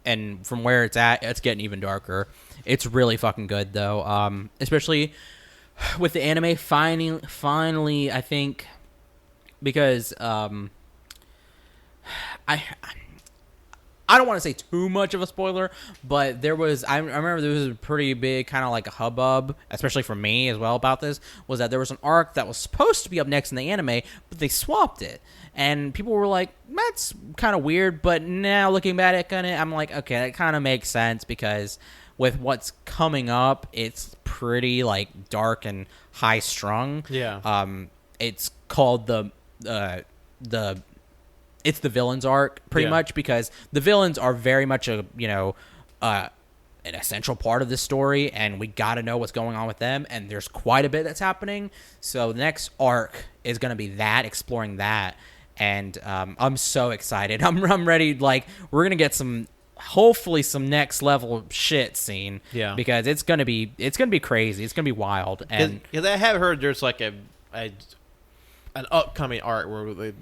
and from where it's at, it's getting even darker. It's really fucking good though, especially with the anime finally I think, because I don't want to say too much of a spoiler, but I remember there was a pretty big kind of a hubbub, especially for me as well, about this, was that there was an arc that was supposed to be up next in the anime, but they swapped it. And people were like, that's kind of weird, but now looking back at it, I'm like, okay, that kind of makes sense, because with what's coming up, it's pretty dark and high strung. Yeah. It's called it's the villains arc pretty much, because the villains are very much an essential part of this story, and we got to know what's going on with them, and there's quite a bit that's happening. So the next arc is going to be exploring that, and I'm so excited. I'm ready. We're gonna get hopefully some next level shit scene. Yeah. Because it's gonna be crazy. It's gonna be wild. And because I have heard there's an upcoming art where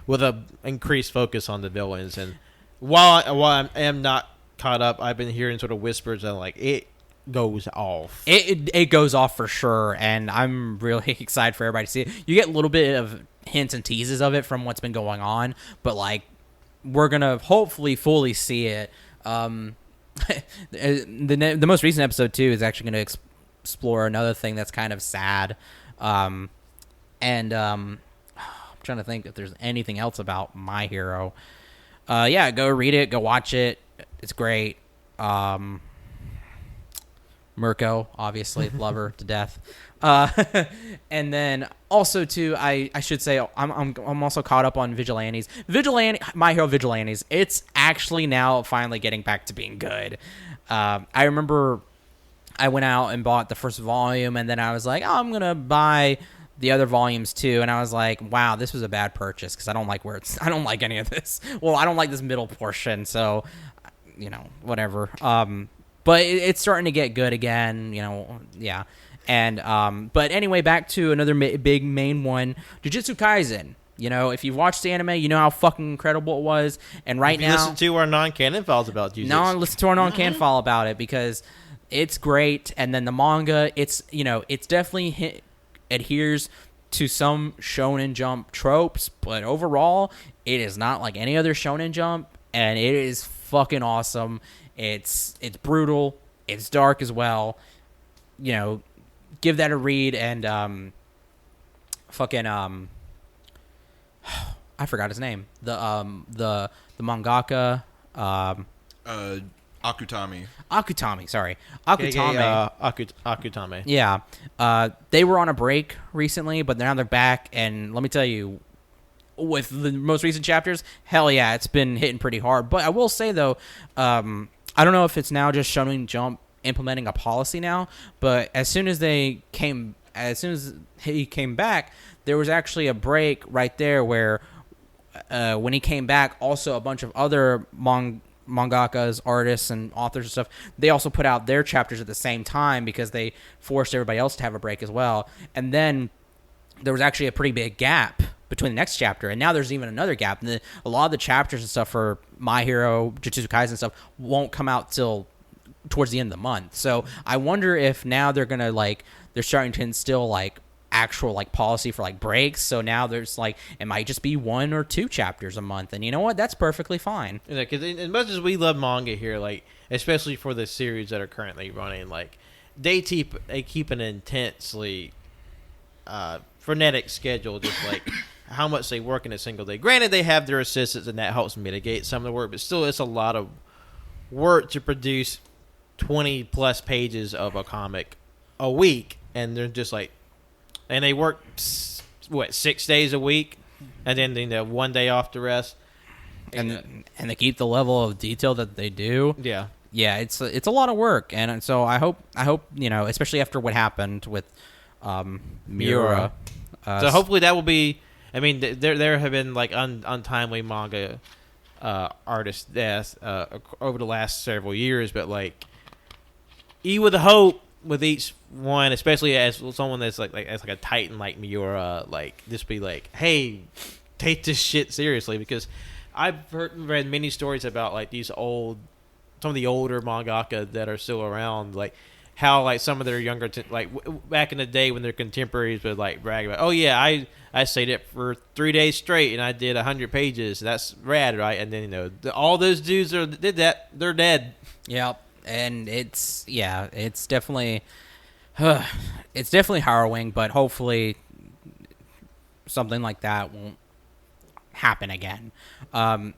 with a increased focus on the villains, and while I am not caught up, I've been hearing sort of whispers and it goes off. It goes off for sure, and I'm really excited for everybody to see it. You get a little bit of hints and teases of it from what's been going on, but we're gonna hopefully fully see it. The most recent episode too is actually gonna explore another thing that's kind of sad, and I'm trying to think if there's anything else about My Hero. Yeah, go read it, go watch it. It's great. Mirko, obviously, love her to death. And then also too, I should say I'm also caught up on My Hero Vigilantes. It's actually now finally getting back to being good. I remember I went out and bought the first volume, and then I was like, oh, I'm gonna buy the other volumes too, and I was like, wow, this was a bad purchase, because I don't like I don't like any of this. Well, I don't like this middle portion, so whatever. But it's starting to get good again, yeah. And but anyway, back to another big main one, Jujutsu Kaisen. If you've watched the anime, you know how fucking incredible it was. And right now, listen to our non-canon files about Jujutsu. Listen to our non-canon file about it, because it's great. And then the manga, it's definitely adheres to some Shonen Jump tropes, but overall, it is not like any other Shonen Jump, and it is fucking awesome. It's brutal. It's dark as well. Give that a read. And I forgot his name. The mangaka. Akutami, sorry. Akutami. Yeah. They were on a break recently, but now they're back, and let me tell you, with the most recent chapters, hell yeah, it's been hitting pretty hard. But I will say, though, I don't know if it's now just Shonen Jump implementing a policy now, but as soon as he came back, there was actually a break right there where when he came back, also a bunch of other mangakas, artists, and authors and stuff, they also put out their chapters at the same time because they forced everybody else to have a break as well. And then there was actually a pretty big gap between the next chapter, and now there's even another gap. And a lot of the chapters and stuff for My Hero, Jujutsu Kaisen and stuff won't come out till towards the end of the month. So I wonder if now they're gonna they're starting to instill actual policy for breaks. So now there's it might just be 1 or 2 chapters a month, and you know what, that's perfectly fine. Yeah, because as much as we love manga here, especially for the series that are currently running, they keep an intensely frenetic schedule, just how much they work in a single day. Granted, they have their assistants, and that helps mitigate some of the work, but still, it's a lot of work to produce 20 plus pages of a comic a week, and they're just and they work 6 days a week, and then 1 day off to rest, and they keep the level of detail that they do. Yeah, it's a lot of work, and so I hope especially after what happened with Miura. So hopefully that will be. I mean, there have been untimely manga artist deaths over the last several years, but you would hope with each one, especially as someone that's as a titan like Miura, just be hey, take this shit seriously, because I've read many stories about some of the older mangaka that are still around, how some of their younger back in the day when their contemporaries would brag about, oh yeah, I stayed it for 3 days straight and I did 100 pages. That's rad, right? And then all those dudes did that, they're dead. Yep. And it's definitely harrowing, but hopefully something like that won't happen again. I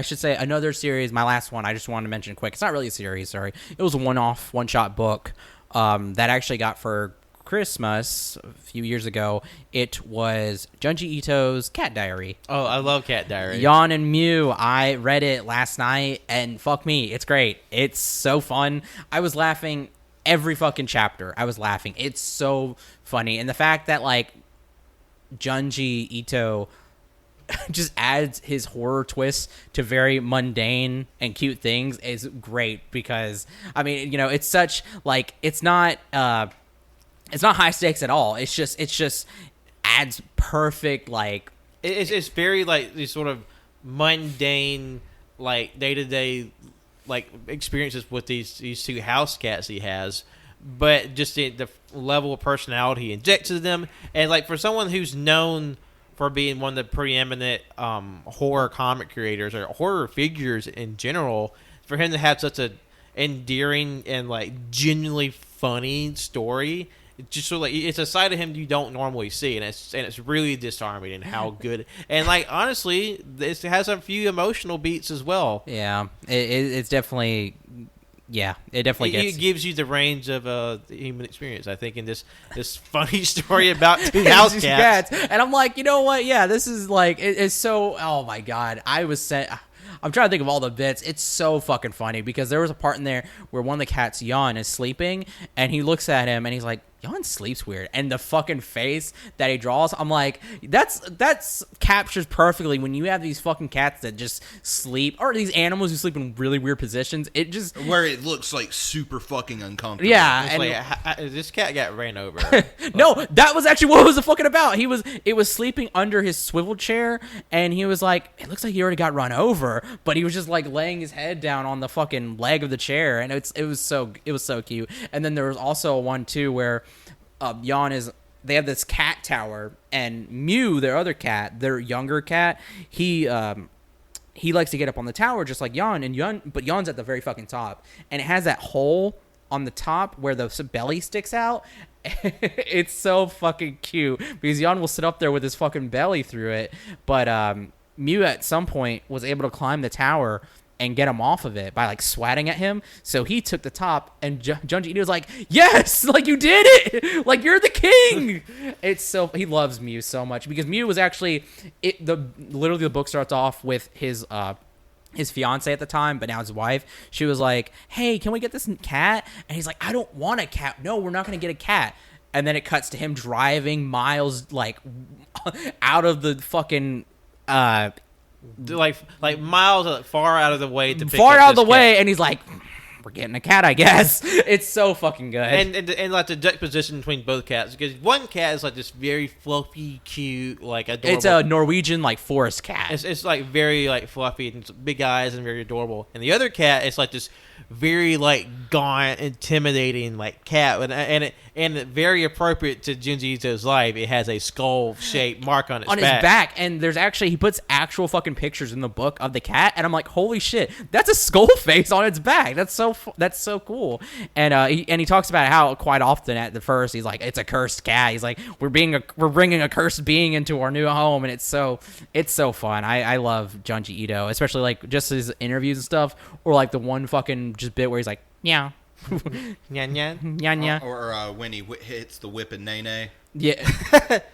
should say another series, my last one, I just wanted to mention quick. It's not really a series, sorry. It was a one-shot book that I actually got for Christmas a few years ago. It was Junji Ito's Cat Diary. Oh, I love Cat Diary. Yon and Mew. I read it last night, and fuck me, it's great. It's so fun. I was laughing every fucking chapter. I was laughing. It's so funny. And the fact that Junji Ito just adds his horror twist to very mundane and cute things is great, because it's such it's not high stakes at all. It's just adds perfect it's very these sort of mundane day-to-day experiences with these 2 house cats he has, but just the level of personality he injects into them. And for someone who's known for being one of the preeminent horror comic creators or horror figures in general, for him to have such a endearing and genuinely funny story, it's just it's a side of him you don't normally see, and it's really disarming in how good. And honestly, it has a few emotional beats as well. Yeah, it's definitely. Yeah, it definitely gives you the range of the human experience, I think, in this funny story about 2 house cats. And I'm you know what? Yeah, this is it's so. Oh my god, I'm trying to think of all the bits. It's so fucking funny, because there was a part in there where one of the cats, Yon, is sleeping, and he looks at him and he's like, Yon sleeps weird, and the fucking face that he draws, I'm like, that's captures perfectly when you have these fucking cats that just sleep, or these animals who sleep in really weird positions. It just where it looks like super fucking uncomfortable. yeah, It's and like, this cat got ran over. no, that was actually what it was fucking about. It was sleeping under his swivel chair, and he was like, it looks like he already got run over, but he was just like laying his head down on the fucking leg of the chair, and it was so cute. And then there was also one too where they have this cat tower, and Mew, their other cat, their younger cat, he likes to get up on the tower just like but Yon's at the very fucking top, and it has that hole on the top where the belly sticks out. It's so fucking cute because Yon will sit up there with his fucking belly through it, but Mew at some point was able to climb the tower and get him off of it by like swatting at him. So he took the top, and Junji Ito was like, "Yes, like you did it, like you're the king." He loves Mew so much because Mew was actually literally the book starts off with his fiance at the time, but now his wife. She was like, "Hey, can we get this cat?" And he's like, "I don't want a cat. No, we're not gonna get a cat." And then it cuts to him driving miles like out of the fucking like miles far out of the way to pick far up out of this the way, cat. and he's like, "We're getting a cat, I guess." It's so fucking good. And like the juxtaposition between both cats, because one cat is like this very fluffy, cute, like adorable. It's a Norwegian like forest cat. It's like very like fluffy and big eyes and very adorable. And the other cat is like this very like gaunt, intimidating like cat, and very appropriate to Junji Ito's life. It has a skull-shaped mark on its back. His back, and there's actually he puts actual fucking pictures in the book of the cat, and I'm like, holy shit, that's a skull face on its back. That's so cool. And he talks about how quite often at the first he's like, it's a cursed cat. He's like, we're bringing a cursed being into our new home, and it's so fun. I love Junji Ito, especially like just his interviews and stuff, or like the one fucking just bit where he's like, yeah. Nyan nyan. Nyan nyan. Or when he hits the whip and nay. Yeah,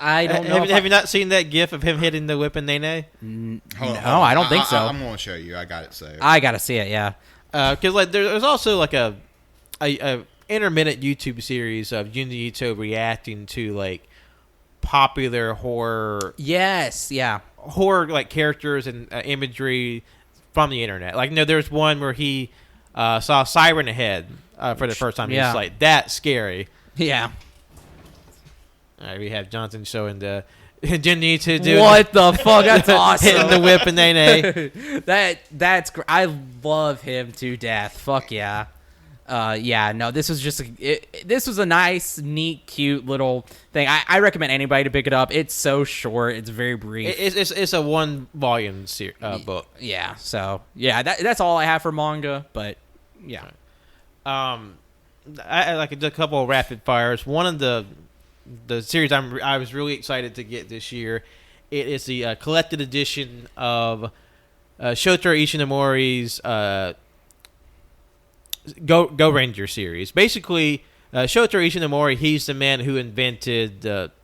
I don't know. Have you not seen that gif of him hitting the whip and nay? No, I don't think so. I'm going to show you. I got it saved. I gotta see it. Yeah. Because like there's also like a intermittent YouTube series of Junji Ito reacting to like popular horror. Yes. Yeah. Horror like characters and imagery from the internet. Like, there's one where he saw Siren Head for the first time. Yeah. He's like, that's scary. Yeah. All right, we have Johnson showing the Junji Ito doing What the fuck? That's awesome. hitting the whip and nay. That's great. I love him to death. Fuck yeah. Yeah, no, this was just this was a nice, neat, cute little thing. I recommend anybody to pick it up. It's so short. It's very brief. It's a one volume book. Yeah. So yeah, that's all I have for manga. But yeah. I like a couple of rapid fires. One of the series I was really excited to get this year. It is the collected edition of Shotaro Ishinomori's Go Ranger series. Basically, Shotaro Ishinomori, he's the man who invented not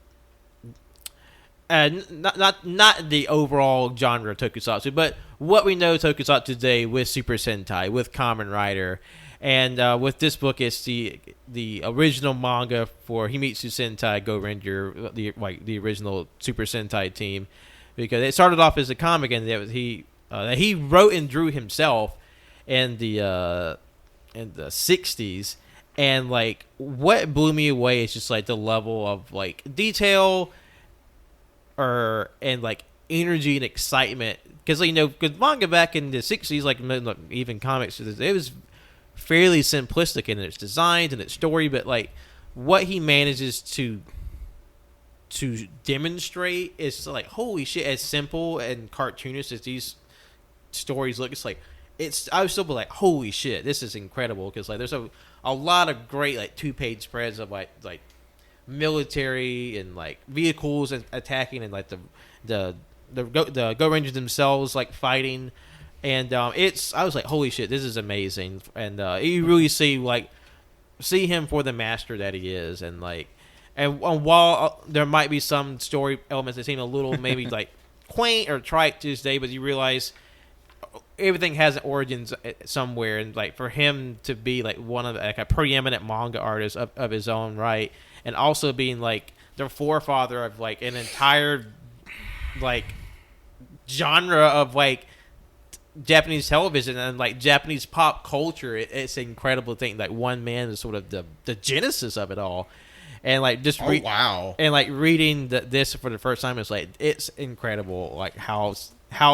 the overall genre of tokusatsu, but what we know tokusatsu today with Super Sentai, with Kamen Rider, and with this book, it's the original manga for Himitsu Sentai Go Ranger, the original Super Sentai team, because it started off as a comic and that he wrote and drew himself in the 60s, and like what blew me away is just like the level of like detail and like energy and excitement, because because manga back in the 60s, like even comics, it was fairly simplistic in its designs and its story, but like what he manages to demonstrate is like, holy shit, as simple and cartoonish as these stories look, it's like I would still be like, holy shit, this is incredible, because like there's a lot of great like 2-page spreads of like military and like vehicles and attacking, and like the Go Rangers themselves like fighting, and I was like, holy shit, this is amazing, and you really see him for the master that he is, and while there might be some story elements that seem a little maybe like quaint or trite to this day, but you realize everything has an origins somewhere, and like for him to be like one of like a preeminent manga artist of his own right, and also being like the forefather of like an entire like genre of like Japanese television and like Japanese pop culture, it's incredible to think like one man is sort of the genesis of it all. And like just wow. And like reading this for the first time, it's incredible like how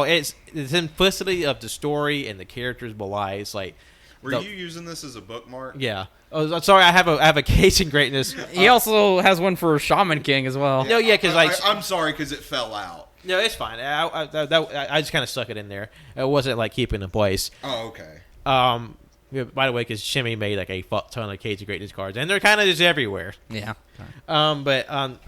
it's the simplicity of the story and the characters belies like. Were you using this as a bookmark? Yeah. Oh, sorry. I have a case in greatness. He also has one for Shaman King as well. No, yeah, because like I'm sorry because it fell out. No, it's fine. I just kind of stuck it in there. It wasn't like keeping in place. Oh, okay. Yeah, by the way, because Shimmy made like a fuck ton of Cage of Greatness cards, and they're kind of just everywhere. Yeah. The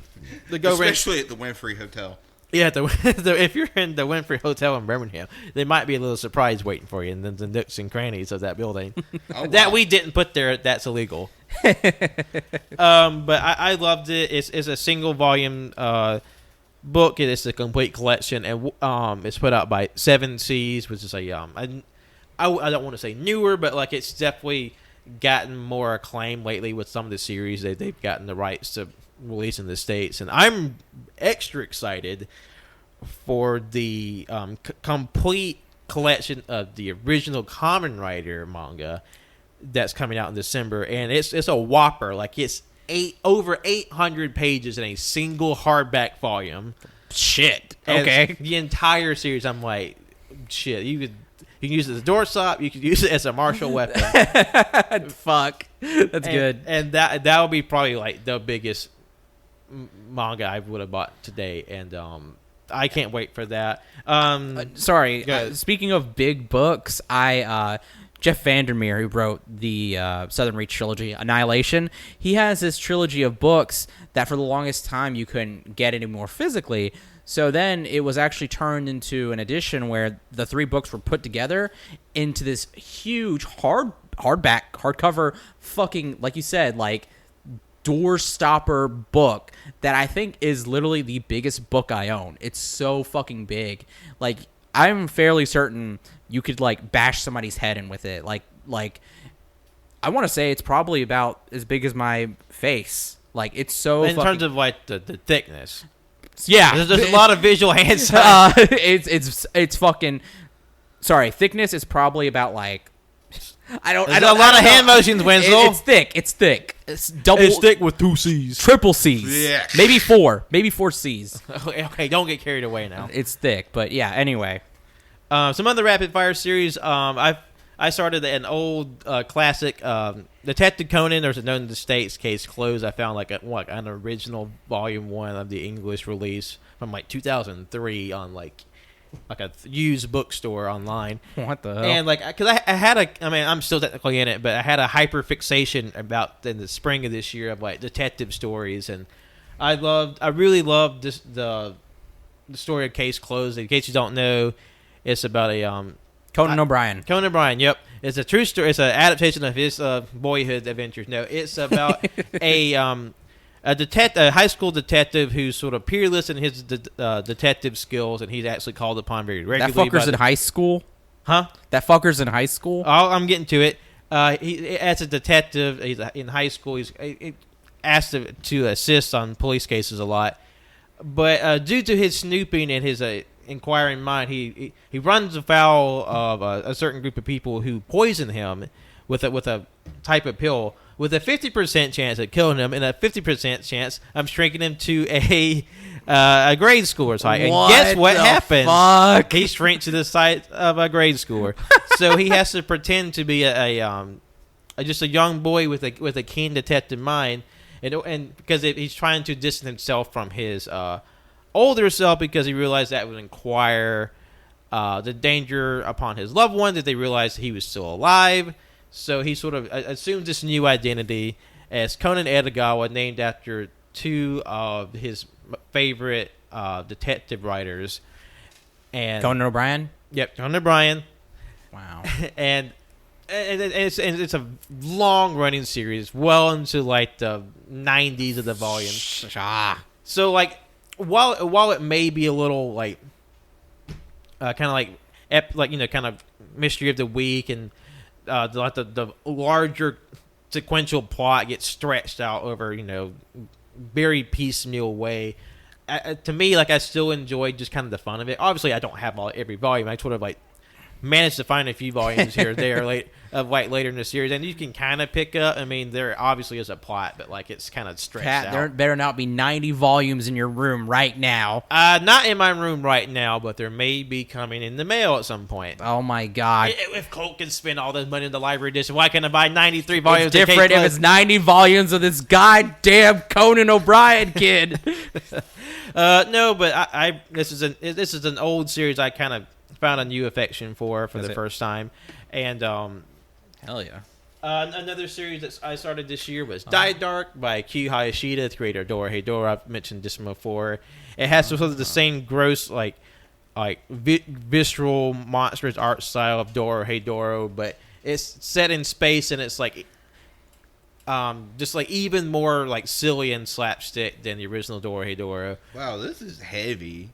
Go especially at the Winfrey Hotel. Yeah, if you're in the Winfrey Hotel in Birmingham, there might be a little surprise waiting for you in the nooks and crannies of that building. Oh, that wow. we didn't put there. That's illegal. But I loved it. It's a single volume book. It's a complete collection, and it's put out by Seven Seas, which is a I don't want to say newer, but like it's definitely gotten more acclaim lately with some of the series that they've gotten the rights to release in the States, and I'm extra excited for the complete collection of the original Kamen Rider manga that's coming out in December, and it's a whopper. Like it's over 800 pages in a single hardback volume. Shit. And Okay. the entire series, I'm like, shit. You can use it as a doorstop. You can use it as a martial weapon. Fuck. That's good. And that would be probably like the biggest manga I would have bought today, and I can't wait for that. Sorry. Go ahead. Speaking of big books, Jeff Vandermeer, who wrote the Southern Reach trilogy, Annihilation, he has this trilogy of books that for the longest time you couldn't get anymore physically. So then it was actually turned into an edition where the 3 books were put together into this huge hardcover, fucking, like you said, like door stopper book that I think is literally the biggest book I own. It's so fucking big. Like, I'm fairly certain you could like bash somebody's head in with it. Like I want to say it's probably about as big as my face. Like it's so in terms of like the thickness. Yeah, there's a lot of visual hand it's fucking. Sorry, thickness is probably about like. I don't a lot of hand motions, Winslow. It's thick. It's thick. It's double. It's thick with 2 C's. Triple C's. Yeah. Maybe 4. Maybe 4 C's. Okay, don't get carried away now. It's thick, but yeah. Anyway. Some other rapid fire series. I started an old classic Detective Conan. There's a known in the States case closed. I found like an original volume 1 of the English release from like 2003 on like a used bookstore online. What the hell? And like, because I had I'm still technically in it, but I had a hyper fixation about in the spring of this year of like detective stories, and I really loved the story of Case Closed. In case you don't know, it's about a Conan O'Brien. Conan O'Brien, yep. It's a true story. It's an adaptation of his boyhood adventures. No, it's about a high school detective who's sort of peerless in his detective skills, and he's actually called upon very regularly. That fucker's in high school? Huh? That fucker's in high school? Oh, I'm getting to it. He, as a detective, he's in high school. He's asked to assist on police cases a lot. But due to his snooping and his inquiring mind, he runs afoul of a certain group of people who poison him with a type of pill with a 50% chance of killing him and a 50% chance of shrinking him to a grade schooler's height. And guess what happens? Fuck? He shrinks to the size of a grade schooler. So he has to pretend to be just a young boy with a keen detective mind, and because he's trying to distance himself from his older self, because he realized that would inquire the danger upon his loved one, that they realized he was still alive. So he sort of assumed this new identity as Conan Edogawa, named after 2 of his favorite detective writers. And Conan O'Brien? Yep, Conan O'Brien. Wow. and it's a long-running series, well into like the 90s of the volume. So like, while it may be a little like kind of like kind of mystery of the week, and the larger sequential plot gets stretched out over very piecemeal way. To me, like, I still enjoyed just kind of the fun of it. Obviously, I don't have every volume. I sort of like managed to find a few volumes here or there later in the series, and you can kind of pick up. I mean, there obviously is a plot, but like it's kind of stretched out. There better not be 90 volumes in your room right now. Not in my room right now, but there may be coming in the mail at some point. Oh my god! If Colt can spend all this money in the library edition, why can't I buy 93 volumes? It's different if it's 90 volumes of this goddamn Conan O'Brien kid. No, but this is an old series I kind of found a new affection for the first time, and hell yeah. Another series that I started this year was Die Dark by Q Hayashida, the creator of Dorohedoro. I've mentioned this before. It has sort of the same gross visceral monstrous art style of Dorohedoro, but it's set in space, and it's like just like even more like silly and slapstick than the original Dorohedoro. Wow, this is heavy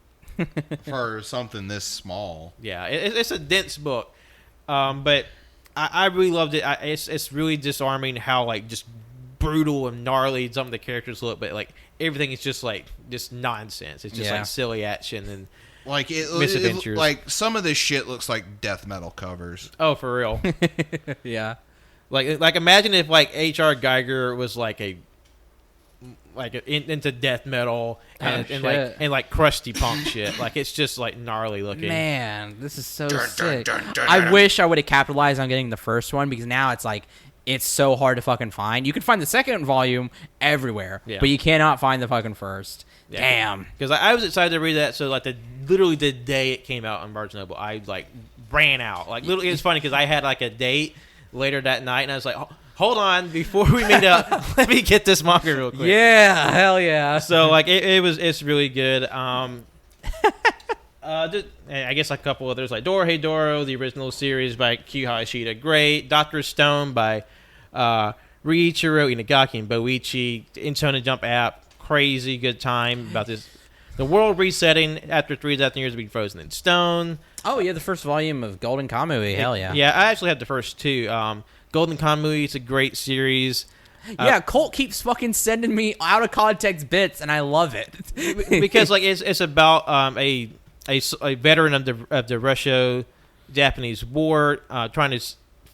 for something this small. Yeah, it's a dense book, but I really loved it. It's really disarming how like just brutal and gnarly some of the characters look, but like everything is just nonsense. It's just like silly action and like misadventures. Like some of this shit looks like death metal covers. Oh, for real. Yeah. Like imagine if like H.R. Geiger was into death metal and like crusty punk shit. Like it's just like gnarly looking. Man, this is so sick. I wish I would have capitalized on getting the first one, because now it's like it's so hard to fucking find. You can find the second volume everywhere, but you cannot find the fucking first. Yeah. Damn. Because I was excited to read that, so like literally the day it came out on Barnes & Noble, I like ran out. Like literally, it was funny because I had like a date later that night, and I was like, hold on, before we meet up, let me get this manga real quick. Yeah, hell yeah. So like it's really good. I guess a couple others like Dorohedoro, the original series by Q Hayashida, great. Dr. Stone by Riichiro Inagaki and Boichi, Shonen Jump app, crazy good time about this. The world resetting after 3,000 years of being frozen in stone. Oh yeah, the first volume of Golden Kamui. Hell yeah. Yeah, I actually had the first two. Golden Kamui is a great series. Yeah, Colt keeps fucking sending me out of context bits, and I love it because like it's about a veteran of the Russo-Japanese War trying to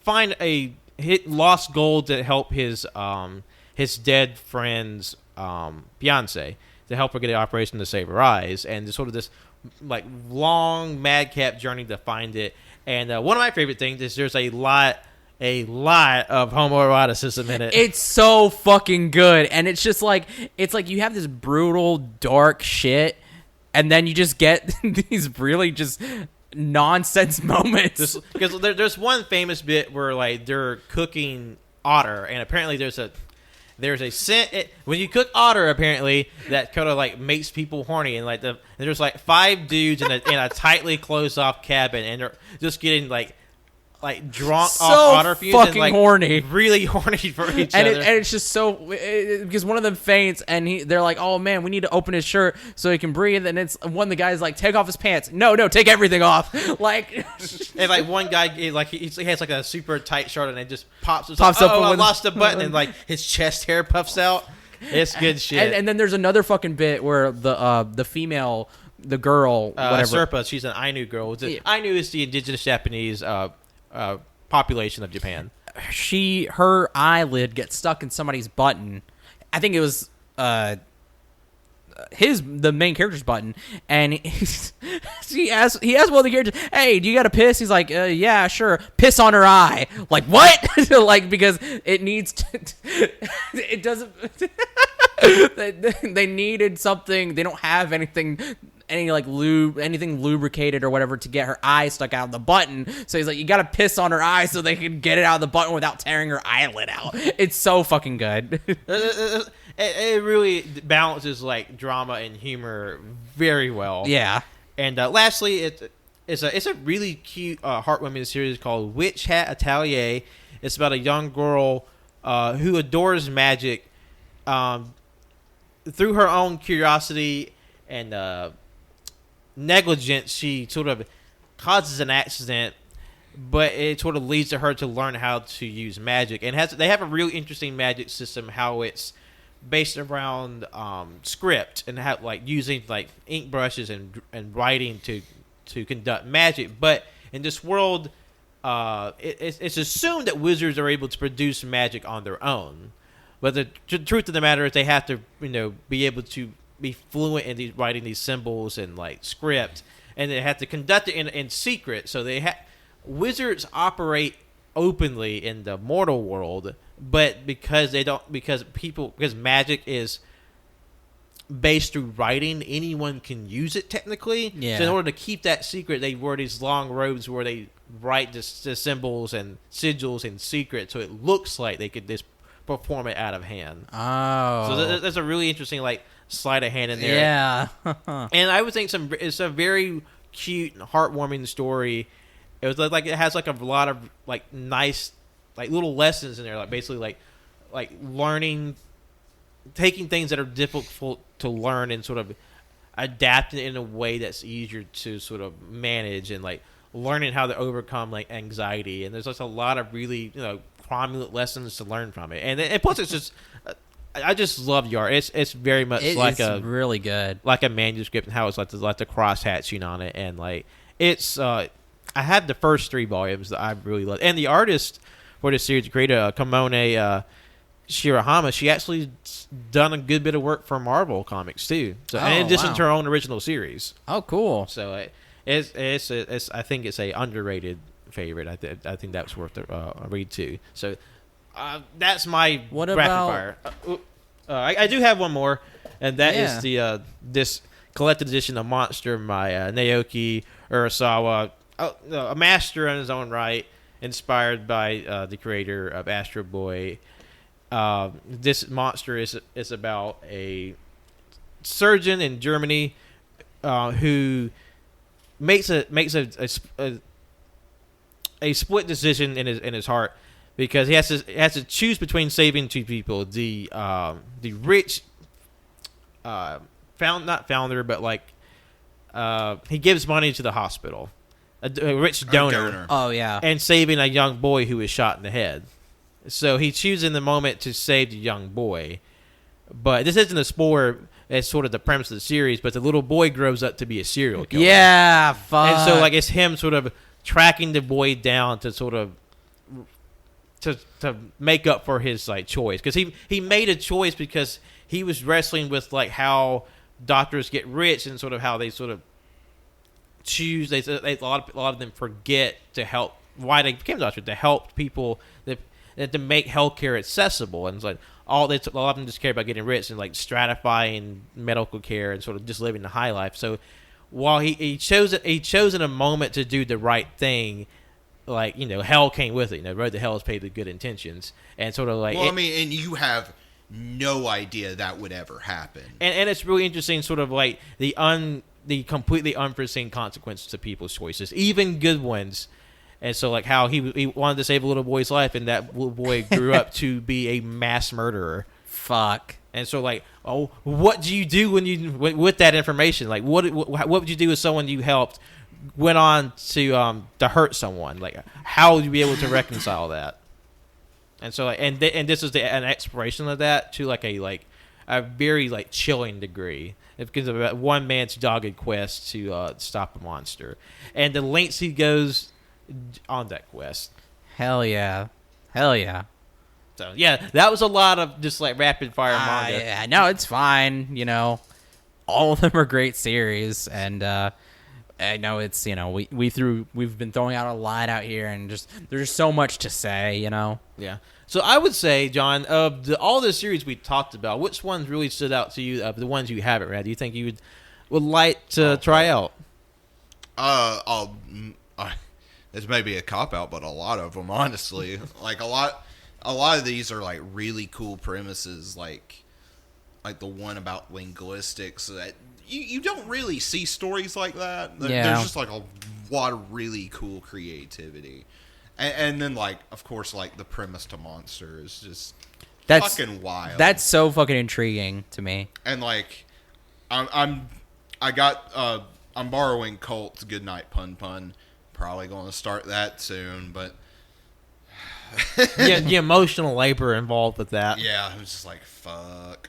find a lost gold to help his dead friend's fiance, to help her get an operation to save her eyes, and sort of this like long madcap journey to find it. And one of my favorite things is there's a lot of homoeroticism in it. It's so fucking good, and it's just like you have this brutal dark shit, and then you just get these really just nonsense moments. Because there's one famous bit where like they're cooking otter, and apparently there's a scent when you cook otter, apparently that kind of like makes people horny, and like there's like 5 dudes in a tightly closed off cabin, and they're just getting like drunk so off otter fumes fucking and like horny, really horny for each other. And it's just so because one of them faints, and they're like, oh man, we need to open his shirt so he can breathe, and it's one of the guys like, take off his pants. No, take everything off. Like, and like one guy he has like a super tight shirt, and it just pops up. I lost a button, and like his chest hair puffs out. It's good shit. And then there's another fucking bit where the female, the girl, whatever, Serpa, she's an Ainu girl. Ainu is the indigenous Japanese population of Japan. Her eyelid gets stuck in somebody's button. I think it was the main character's button, and he asked one of the characters, "Hey, do you got to piss?" He's like, "Yeah, sure." Piss on her eye. Like what? Like because it needs to. It doesn't. They needed something. They don't have anything. Any like anything lubricated or whatever to get her eye stuck out of the button. So he's like, you gotta piss on her eye so they can get it out of the button without tearing her eyelid out. It's so fucking good. It really balances like drama and humor very well. Yeah. And lastly, it's a really cute heartwarming series called Witch Hat Atelier. It's about a young girl who adores magic. Through her own curiosity and negligence, she sort of causes an accident, but it sort of leads to her to learn how to use magic. And they have a really interesting magic system, how it's based around script and how like using like ink brushes and writing to conduct magic. But in this world, it's assumed that wizards are able to produce magic on their own. But the truth of the matter is they have to, be able to be fluent in writing these symbols and like script, and they have to conduct it in secret. So wizards operate openly in the mortal world, but because magic is based through writing, anyone can use it technically. Yeah. So in order to keep that secret, they wear these long robes where they write the symbols and sigils in secret, so it looks like they could just perform it out of hand. Oh. So that's a really interesting like sleight of hand in there. Yeah. And I would think it's a very cute and heartwarming story. It was like it has like a lot of like nice like little lessons in there, like basically like learning, taking things that are difficult to learn and sort of adapting it in a way that's easier to sort of manage, and like learning how to overcome like anxiety. And there's just a lot of really prominent lessons to learn from it. And plus it's just I just love the art. It's very much It's really good, like a manuscript, and how it's like the cross hatching on it, and like it's I had the first 3 volumes that I really loved, and the artist for this series, creator Kamone Shirahama, she actually done a good bit of work for Marvel Comics too. So in addition to her own original series. Oh, cool. So it's I think it's a underrated favorite. I think that's worth a read too. So that's my What rapid about fire. I do have one more, and that is the this collected edition of Monster by Naoki Urasawa, a master in his own right, inspired by the creator of Astro Boy. This monster is about a surgeon in Germany who makes a split decision in his heart, because he has to choose between saving 2 people: the rich not founder, but like he gives money to the hospital, a rich donor. Oh, yeah. And saving a young boy who is shot in the head. So he chooses in the moment to save the young boy. But this isn't a spoiler. It's sort of the premise of the series, but the little boy grows up to be a serial killer. Yeah, fuck. And so like it's him sort of tracking the boy down to sort of to make up for his like choice, because he made a choice because he was wrestling with like how doctors get rich and sort of how they sort of choose. A lot of them forget to help. Why they became doctors, to help people, that to make healthcare accessible, and it's like a lot of them just care about getting rich and like stratifying medical care and sort of just living the high life. So while he chose in a moment to do the right thing, like hell came with it. Road to hell is paved with good intentions, and sort of like. Well, and you have no idea that would ever happen. And it's really interesting, sort of like the completely unforeseen consequences to people's choices, even good ones. And so like how he wanted to save a little boy's life, and that little boy grew up to be a mass murderer. Fuck. And so like, what do you do with that information? Like what would you do if someone you helped went on to hurt someone? Like how would you be able to reconcile that? And so like, and this is an exploration of that to like a very like chilling degree, because of one man's dogged quest to stop a monster, and the lengths he goes on that quest. Hell yeah. So yeah, that was a lot of just like rapid fire manga. Yeah, no, it's fine. All of them are great series, and I know it's we've been throwing out a lot out here, and just there's so much to say. Yeah. So I would say, John, of all the series we talked about, which ones really stood out to you of the ones you haven't read? Do you think you would like to try out? This may be a cop out, but a lot of them, honestly, like a lot of these are like really cool premises, like the one about linguistics that you don't really see stories like that. Yeah. There's just like a lot of really cool creativity, and then like of course like the premise to Monster is just fucking wild. That's so fucking intriguing to me. And like I'm borrowing Colt's Goodnight Pun Pun. probably going to start that soon, but Yeah, the emotional labor involved with that. yeah, I was just like, fuck.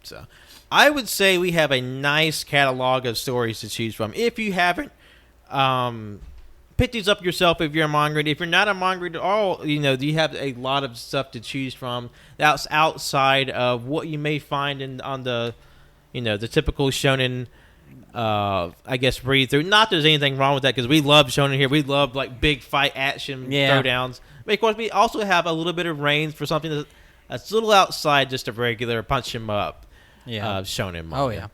So, I would say we have a nice catalog of stories to choose from. If you haven't pick these up yourself, if you're a manga reader. If you're not a manga reader at all, you have a lot of stuff to choose from that's outside of what you may find on the the typical shonen I guess read through. Not that there's anything wrong with that, because we love shonen here. We love like big fight action throwdowns. But of course, we also have a little bit of range for something that's a little outside just a regular punch 'em up shonen manga. Oh yeah,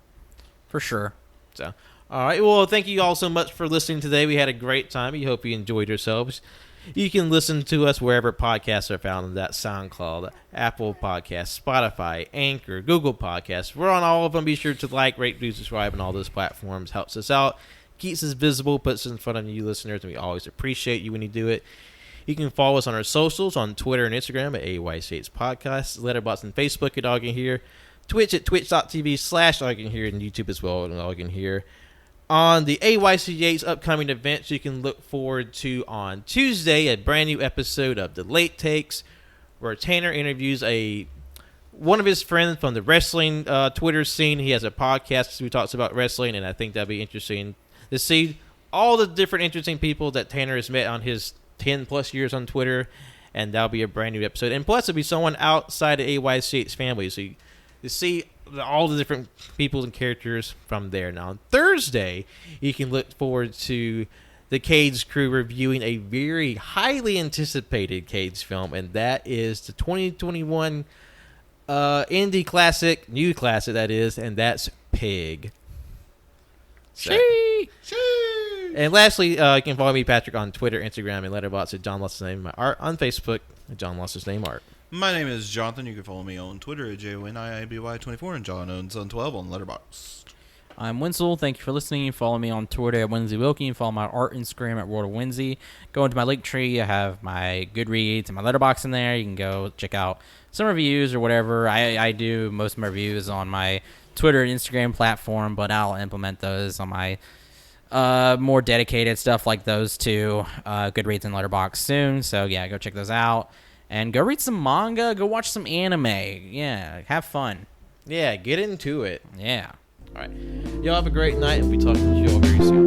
for sure. So, all right. Well, thank you all so much for listening today. We had a great time. We hope you enjoyed yourselves. You can listen to us wherever podcasts are found. That's SoundCloud, Apple Podcasts, Spotify, Anchor, Google Podcasts. We're on all of them. Be sure to like, rate, review, subscribe on all those platforms. Helps us out, keeps us visible, puts us in front of you listeners, and we always appreciate you when you do it. You can follow us on our socials on Twitter and Instagram at AYCH Podcasts, Letterboxd and Facebook at AllYouCanHear, Twitch at twitch.tv/AllYouCanHear, and YouTube as well at AllYouCanHear. On the AYCH's upcoming events, you can look forward to on Tuesday a brand new episode of The Late Takes, where Tanner interviews one of his friends from the wrestling Twitter scene. He has a podcast who talks about wrestling, and I think that'd be interesting to see all the different interesting people that Tanner has met on his 10-plus years on Twitter, and that'll be a brand new episode. And plus, it'll be someone outside of AYCH's family, so you see all the different people and characters from there. Now, on Thursday, you can look forward to the Cage crew reviewing a very highly anticipated Cage film, and that is the 2021 indie classic, new classic that is, and that's Pig. So, and lastly, you can follow me, Patrick, on Twitter, Instagram, and Letterboxd at John Lost His Name Art, on Facebook at John Lost His Name Art. My name is Jonathan. You can follow me on Twitter at JONIIBY24 and John Owens12 on Letterboxd. I'm Winslow. Thank you for listening. Follow me on Twitter at Winsy Wilkie. Follow my art Instagram at World of Winsy. Go into my link tree. I have my Goodreads and my Letterboxd in there. You can go check out some reviews or whatever. I do most of my reviews on my Twitter and Instagram platform, but I'll implement those on my more dedicated stuff like those two, Goodreads and Letterboxd soon. So yeah, go check those out. And go read some manga. Go watch some anime. Yeah, have fun. Yeah, get into it. Yeah. All right. Y'all have a great night, and we'll be talking to you all very soon.